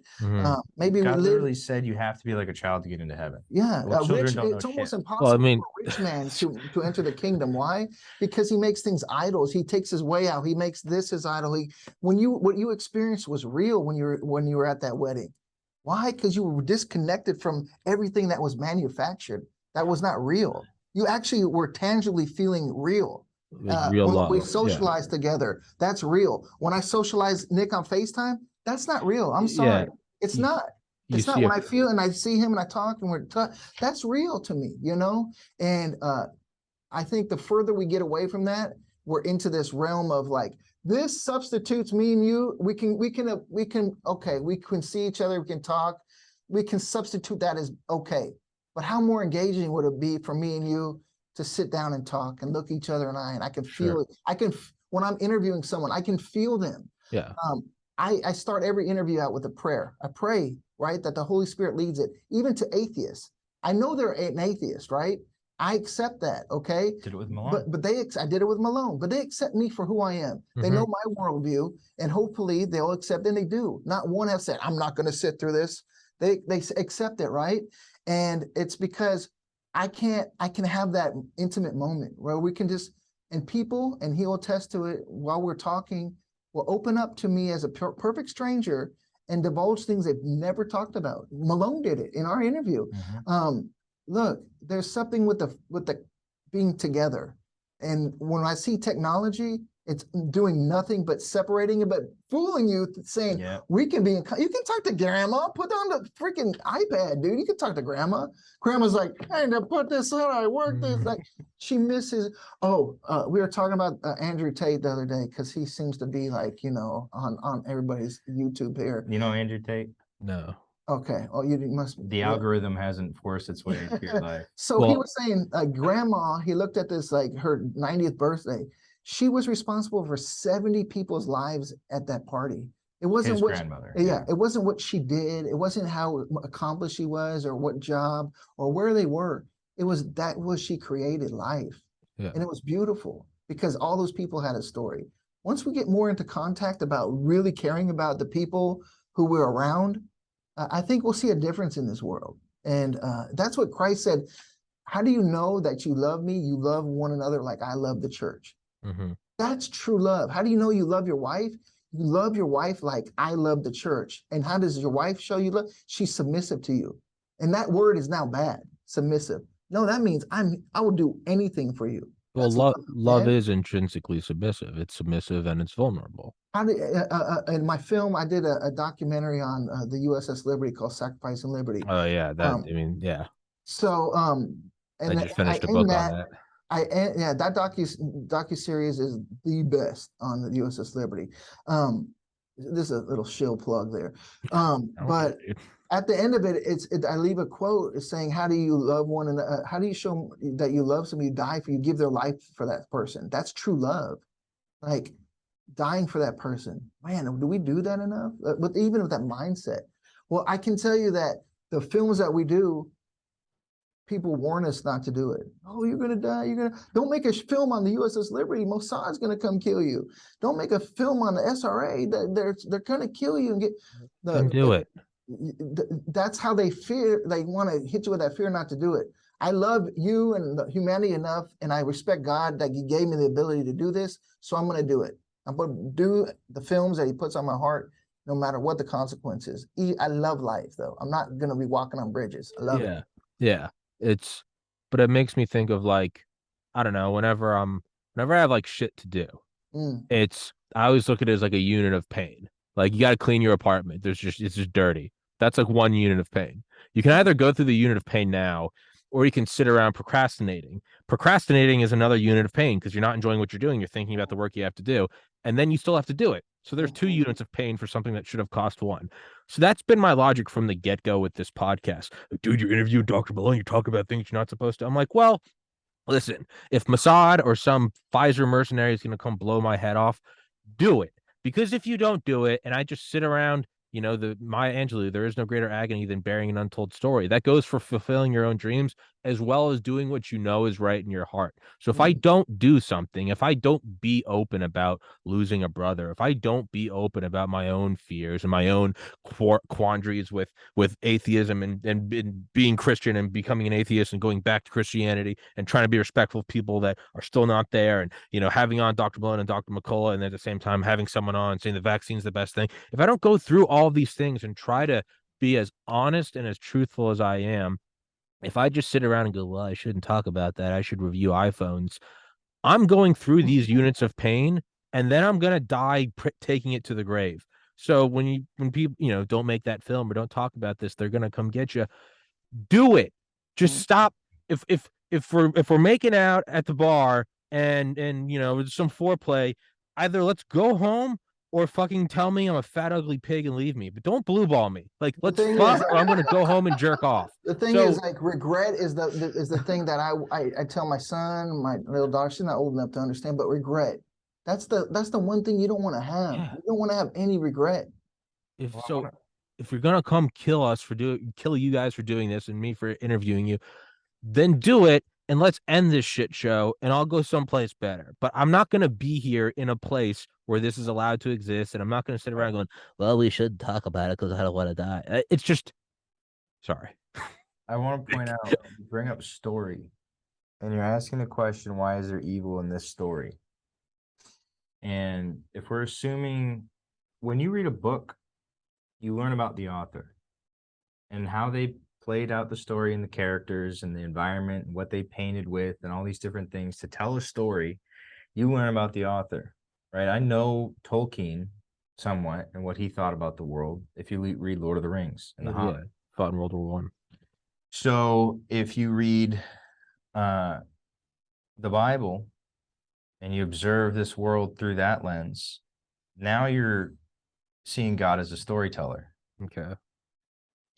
Maybe God literally said you have to be like a child to get into heaven. Yeah, well, it's almost impossible for a rich man to enter the kingdom. Why? Because he makes things idols. He takes his way out. He makes this his idol. What you experienced was real when you were at that wedding. Why? Because you were disconnected from everything that was manufactured. That was not real. You actually were tangibly feeling real. Real when love. we socialized together, that's real. When I socialize Nick on FaceTime, that's not real. I'm sorry. It's not. It's not. When I feel and I see him and I talk and that's real to me, And I think the further we get away from that, we're into this realm of like, this substitutes me and you. We can see each other. We can talk. We can substitute that as okay. But how more engaging would it be for me and you to sit down and talk and look each other in the eye, and I can feel it. When I'm interviewing someone, I can feel them. Yeah. I start every interview out with a prayer. I pray, right, that the Holy Spirit leads it, even to atheists. I know they're an atheist, right? I accept that, okay? Did it with Malone. But I did it with Malone, but they accept me for who I am. They know my worldview, and hopefully they'll accept, and they do. Not one has said, I'm not going to sit through this. They accept it, right? And it's because I can have that intimate moment where we can just, and people, and he'll attest to it while we're talking, will open up to me as a perfect stranger and divulge things they've never talked about. Malone did it in our interview. Look, there's something with the being together. And when I see technology, It's doing nothing but separating it, but fooling you, saying we can be. You can talk to grandma. Put on the freaking iPad, dude. You can talk to grandma. Grandma's like, hey, to put this on, I work this. Like she misses. Oh, we were talking about Andrew Tate the other day because he seems to be like, you know, on everybody's YouTube here. You know Andrew Tate? No. Okay. Oh, you must. The algorithm hasn't forced its way into your life. So he was saying, grandma. He looked at this like her 90th birthday. She was responsible for 70 people's lives at that party. It wasn't his what grandmother. It wasn't what she did. It wasn't how accomplished she was or what job or where they were. It was she created life. Yeah. And it was beautiful because all those people had a story. Once we get more into contact about really caring about the people who we're around, I think we'll see a difference in this world. And that's what Christ said. How do you know that you love me? You love one another like I love the church. Mm-hmm. That's true love. How do you know you love your wife? You love your wife like I love the church. And how does your wife show you love? She's submissive to you. And that word is now bad, submissive. No, that means I will do anything for you. Well, love is intrinsically submissive. It's submissive and it's vulnerable. How did in my film, I did a documentary on the USS Liberty called Sacrifice and Liberty. Oh yeah, that I mean, yeah. So and I just finished a book on that. That docuseries is the best on the USS Liberty. This is a little shill plug there. But at the end of it, I leave a quote saying, how do you love one another? How do you show that you love somebody, you die for, you give their life for that person? That's true love. Like dying for that person. Man, do we do that enough? Even with that mindset. Well, I can tell you that the films that we do, people warn us not to do it. Oh, you're gonna die. Don't make a film on the USS Liberty. Mossad's gonna come kill you. Don't make a film on the SRA. They're gonna kill you and get do it. That's how they fear. They want to hit you with that fear not to do it. I love you and humanity enough, and I respect God that He gave me the ability to do this. So I'm gonna do it. I'm gonna do the films that He puts on my heart, no matter what the consequences. I love life, though. I'm not gonna be walking on bridges. I love it. Yeah. But it makes me think of like, I don't know, whenever I have like shit to do, I always look at it as like a unit of pain. Like you got to clean your apartment. It's just dirty. That's like one unit of pain. You can either go through the unit of pain now, or you can sit around procrastinating. Procrastinating is another unit of pain because you're not enjoying what you're doing. You're thinking about the work you have to do, and then you still have to do it. So there's 2 units of pain for something that should have cost 1. So that's been my logic from the get-go with this podcast. Dude, you're interviewing Dr. Malone, you talk about things you're not supposed to. I'm like, well, listen, if Mossad or some Pfizer mercenary is going to come blow my head off, do it. Because if you don't do it, and I just sit around, you know, Maya Angelou, there is no greater agony than bearing an untold story. That goes for fulfilling your own dreams as well as doing what you know is right in your heart. So if I don't do something, if I don't be open about losing a brother, if I don't be open about my own fears and my own quandaries with atheism and being Christian and becoming an atheist and going back to Christianity and trying to be respectful of people that are still not there, and, you know, having on Dr. Malone and Dr. McCullough, and at the same time having someone on saying the vaccine's the best thing. If I don't go through all of these things and try to be as honest and as truthful as I am, if I just sit around and go, well, I shouldn't talk about that, I should review iPhones, I'm going through these units of pain, and then I'm going to die taking it to the grave. So when people, you know, don't make that film or don't talk about this, they're going to come get you. Do it. Just stop. If we're making out at the bar and you know, some foreplay, either let's go home or fucking tell me I'm a fat, ugly pig and leave me. But don't blue ball me. Like, let's fuck, or I'm going to go home and jerk off. The thing is, like, regret is the thing that I tell my son, my little daughter, she's not old enough to understand, but regret. That's the one thing you don't want to have. Yeah. You don't want to have any regret. If you're going to come kill you guys for doing this and me for interviewing you, then do it. And let's end this shit show, and I'll go someplace better. But I'm not going to be here in a place where this is allowed to exist, and I'm not going to sit around going, well, we should talk about it because I don't want to die. It's just, sorry. I want to point out, you bring up story, and you're asking the question, why is there evil in this story? And if we're assuming, when you read a book, you learn about the author and how they played out the story and the characters and the environment and what they painted with and all these different things to tell a story. You learn about the author. right? I know Tolkien somewhat and what he thought about the world. If you read Lord of the Rings and The Yeah, Hobbit. fought in World War One. So if you read the Bible and you observe this world through that lens, now you're seeing God as a storyteller. Okay.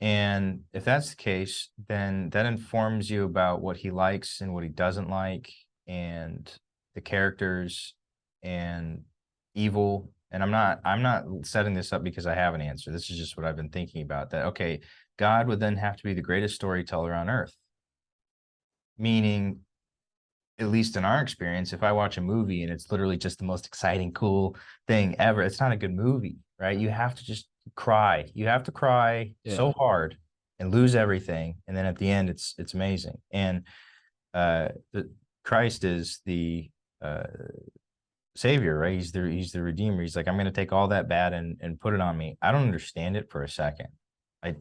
And if that's the case, then that informs you about what he likes and what he doesn't like, and the characters and evil. And I'm not setting this up because I have an answer. This is just what I've been thinking about, that okay, God would then have to be the greatest storyteller on earth. Meaning, at least in our experience, if I watch a movie and it's literally just the most exciting, cool thing ever, it's not a good movie, right? You have to just cry. You have to cry so hard and lose everything, and then at the end, it's amazing. And Christ is the savior, right? He's the redeemer. He's like, I'm going to take all that bad and put it on me. I don't understand it for a second. I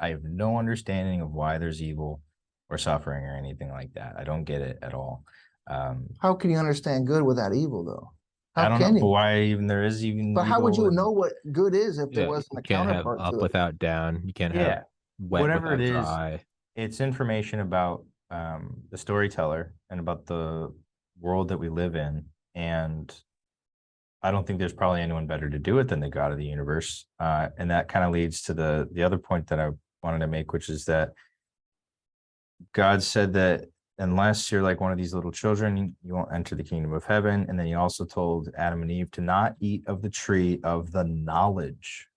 have no understanding of why there's evil or suffering or anything like that. I don't get it at all. How can you understand good without evil, though? I How don't know, can but you? why even there is even But how would evil you and know what good is if there Yeah, wasn't you a can't have counterpart up to it? without down. You can't have yeah, wet whatever it without is, dry. it's information about the storyteller and about the world that we live in. And I don't think there's probably anyone better to do it than the God of the universe. And that kind of leads to the other point that I wanted to make, which is that God said that unless you're like one of these little children, you won't enter the kingdom of heaven. And then he also told Adam and Eve to not eat of the tree of the knowledge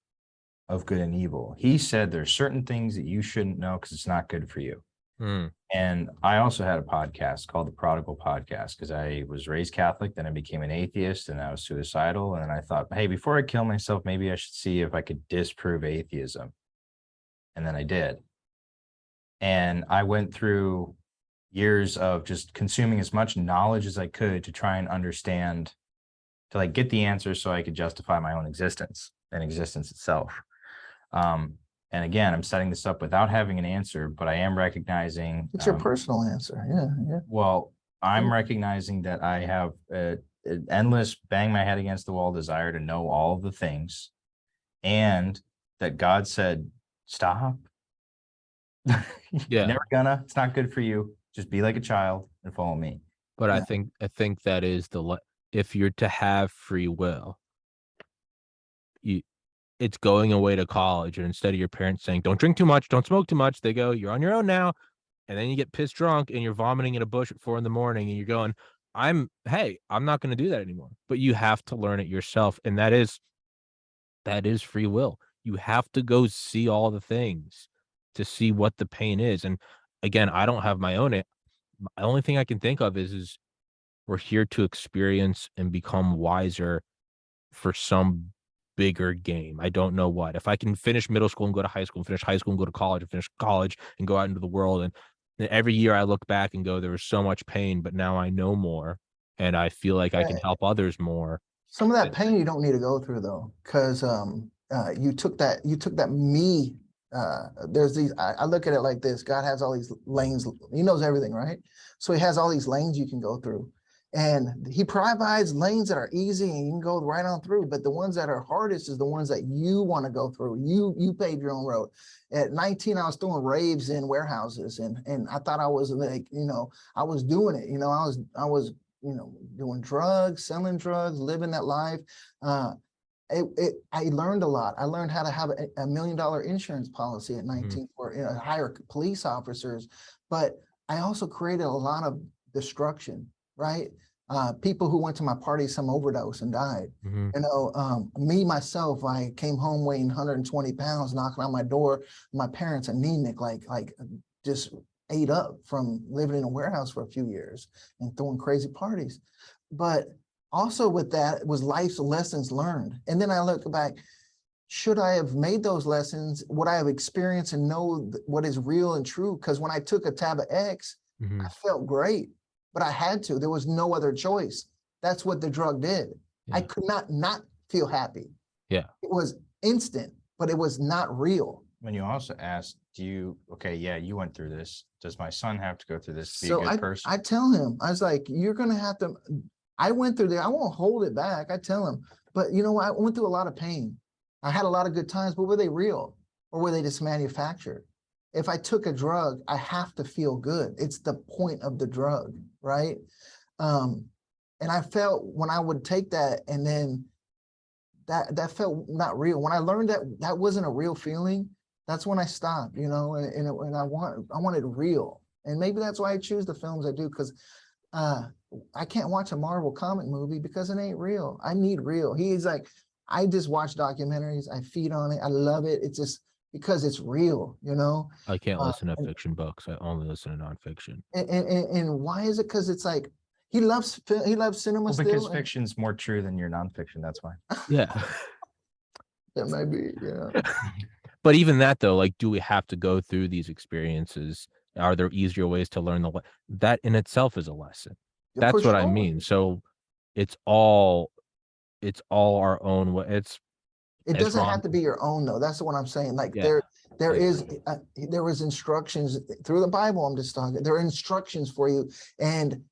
of good and evil. He said there's certain things that you shouldn't know because it's not good for you. And I also had a podcast called the Prodigal Podcast because I was raised Catholic, then I became an atheist, and I was suicidal. And I thought, hey, before I kill myself, maybe I should see if I could disprove atheism. And then I did. And I went through years of just consuming as much knowledge as I could to try and understand, to like get the answers so I could justify my own existence and existence itself. And again, I'm setting this up without having an answer, but I am recognizing It's your personal answer. Yeah, yeah. well, I'm recognizing that I have an endless bang my head against the wall desire to know all of the things, and that God said, stop. Yeah, Never gonna. It's not good for you. Just be like a child and follow me. but Yeah. I think that is if you're to have free will, it's going away to college, and instead of your parents saying, don't drink too much, don't smoke too much, they go, you're on your own now. And then you get pissed drunk and you're vomiting in a bush at 4 a.m. and you're going, I'm not going to do that anymore. But you have to learn it yourself. And that is free will. You have to go see all the things to see what the pain is. And again, I don't have my own. The only thing I can think of is we're here to experience and become wiser for some bigger game. I don't know what. If I can finish middle school and go to high school, and finish high school and go to college, and finish college and go out into the world, and every year I look back and go, there was so much pain, but now I know more, and I feel like I can help others more. Some of that pain you don't need to go through though, because you took that me. There's these. I look at it like this: God has all these lanes. He knows everything, right? So he has all these lanes you can go through, and he provides lanes that are easy and you can go right on through. But the ones that are hardest is the ones that you want to go through. You paved your own road. At 19, I was throwing raves in warehouses, and I thought I was like, I was doing it. I was doing drugs, selling drugs, living that life. I learned a lot. I learned how to have a $1 million insurance policy at 19 for hire police officers, but I also created a lot of destruction, right? People who went to my party, some overdose and died. Me, myself, I came home weighing 120 pounds, knocking on my door, my parents anemic, like just ate up from living in a warehouse for a few years and throwing crazy parties. But also with that was life's lessons learned. And then I look back, should I have made those lessons? Would I have experienced and know what is real and true? Because when I took a tab of X, I felt great, but I had to. There was no other choice. That's what the drug did. Yeah. I could not feel happy. Yeah. It was instant, but it was not real. When you also asked, you went through this. Does my son have to go through this to be So a good person? I tell him, I was like, you're going to have to, I went through there. I won't hold it back. I tell him, but you know what? I went through a lot of pain. I had a lot of good times, but were they real or were they just manufactured? If I took a drug, I have to feel good. It's the point of the drug, right? And I felt when I would take that, and then that felt not real. When I learned that that wasn't a real feeling, that's when I stopped, you know, and I wanted real. And maybe that's why I choose the films I do, because I can't watch a Marvel comic movie because it ain't real. I need real. He's like, I just watch documentaries. I feed on it. I love it. It's just because it's real, you know? I can't listen to fiction books. I only listen to nonfiction. And why is it? Because it's like, he loves cinema Well, still. because fiction's more true than your nonfiction. That's why. Yeah. That might be, yeah. But even that though, like, do we have to go through these experiences? Are there easier ways to learn that in itself is a lesson? Yeah, for That's what I sure. mean. So it's all our own way. It as doesn't Ron- have to be your own though. That's what I'm saying. Like Yeah. there was instructions through the Bible. I'm just talking. There are instructions for you, and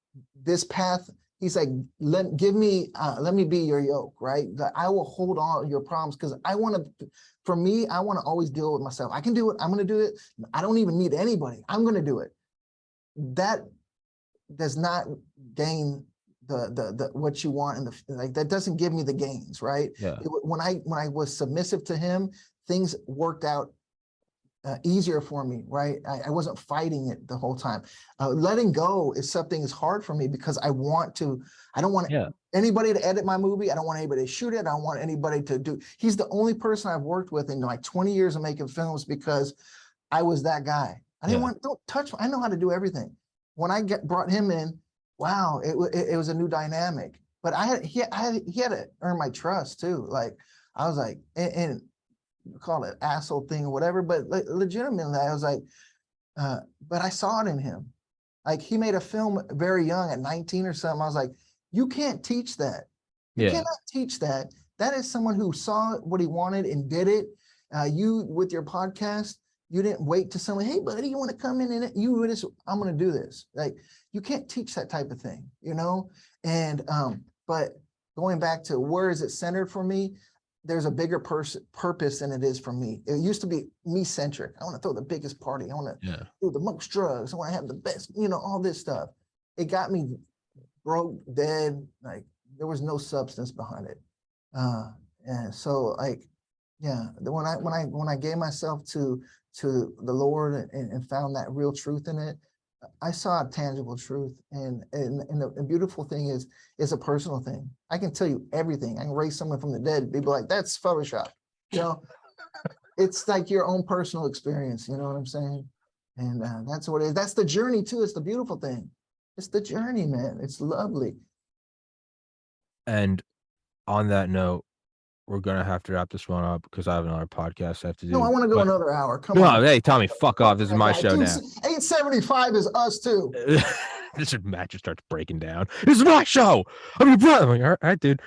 this path. He's like, let me be your yoke, right? That I will hold on your problems because I want to. For me, I want to always deal with myself. I can do it. I'm going to do it. I don't even need anybody. I'm going to do it. That does not gain the what you want, and like that doesn't give me the gains, right? Yeah. When I was submissive to him, things worked out easier for me, right? I wasn't fighting it the whole time. Letting go is something that's hard for me because I don't want anybody to edit my movie. I don't want anybody to shoot it. I don't want anybody to do. He's the only person I've worked with in like 20 years of making films because I was that guy. I didn't don't touch. I know how to do everything. When I brought him in, wow, it was a new dynamic. But he had to earn my trust too. Like I was like, and call it asshole thing or whatever, but legitimately, I was like, but I saw it in him. Like he made a film very young at 19 or something. I was like, you can't teach that. You cannot teach that. That is someone who saw what he wanted and did it. You with your podcast, you didn't wait to someone, hey buddy, you want to come in and you just, I'm going to do this. Like you can't teach that type of thing, you know? And, but going back to where is it centered for me? There's a bigger purpose than it is for me. It used to be me-centric. I want to throw the biggest party. I want to do the most drugs. I want to have the best, you know, all this stuff. It got me broke, dead. Like there was no substance behind it. And so like, yeah, when I gave myself to the Lord and found that real truth in it, I saw a tangible truth, and the beautiful thing is, it's a personal thing. I can tell you everything. I can raise someone from the dead. People like, that's Photoshop. You know, it's like your own personal experience. You know what I'm saying? And that's what it is. That's the journey too. It's the beautiful thing. It's the journey, man. It's lovely. And on that note, we're gonna have to wrap this one up because I have another podcast I have to do. No, I want to go another hour. Come on. Hey, Tommy, fuck off. This is my show now. 875 is us too. This Matt just starts breaking down. This is my show. I'm your brother. I'm like, all right, dude.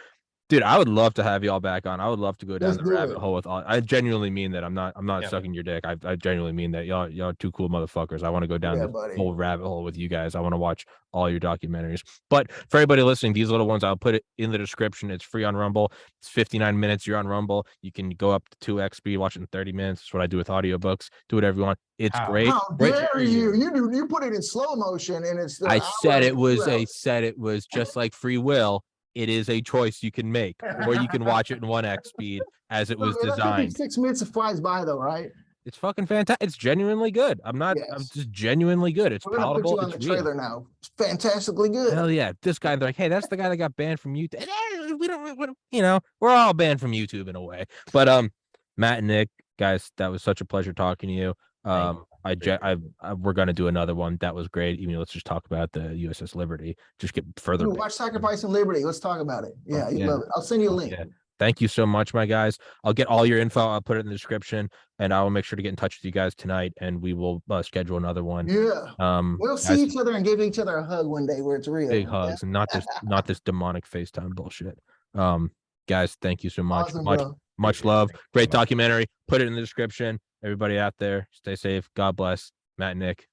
Dude, I would love to have y'all back on. I would love to go down the rabbit hole with all. I genuinely mean that. I'm not sucking your dick. I genuinely mean that. Y'all are two cool motherfuckers. I want to go down the whole rabbit hole with you guys. I want to watch all your documentaries. But for everybody listening, these little ones, I'll put it in the description. It's free on Rumble. It's 59 minutes. You're on Rumble. You can go up to 2x speed, watch it in 30 minutes. That's what I do with audiobooks. Do whatever you want. It's great. How dare you? You put it in slow motion and it's. I said it was just like free will. It is a choice you can make, or you can watch it in 1x speed as it was designed. 6 minutes flies by though, right? It's fucking fantastic. It's genuinely good. I'm just genuinely good. It's palatable. Put you on the trailer now. It's fantastically good. Hell yeah. This guy, they're like, hey, that's the guy that got banned from YouTube. We don't, you know, we're all banned from YouTube in a way. But Matt and Nick, guys, that was such a pleasure talking to you. We're gonna do another one. That was great. Even let's just talk about the USS Liberty. Just get further. Watch Sacrifice and Liberty. Let's talk about it. Yeah, you love it. I'll send you a link. Yeah. Thank you so much, my guys. I'll get all your info. I'll put it in the description, and I will make sure to get in touch with you guys tonight, and we will schedule another one. Yeah. We'll see each other and give each other a hug one day where it's real. Big hugs, and not this demonic FaceTime bullshit. Guys, thank you so much. Awesome, much love. Great documentary. Put it in the description. Everybody out there, stay safe. God bless. Matt and Nick.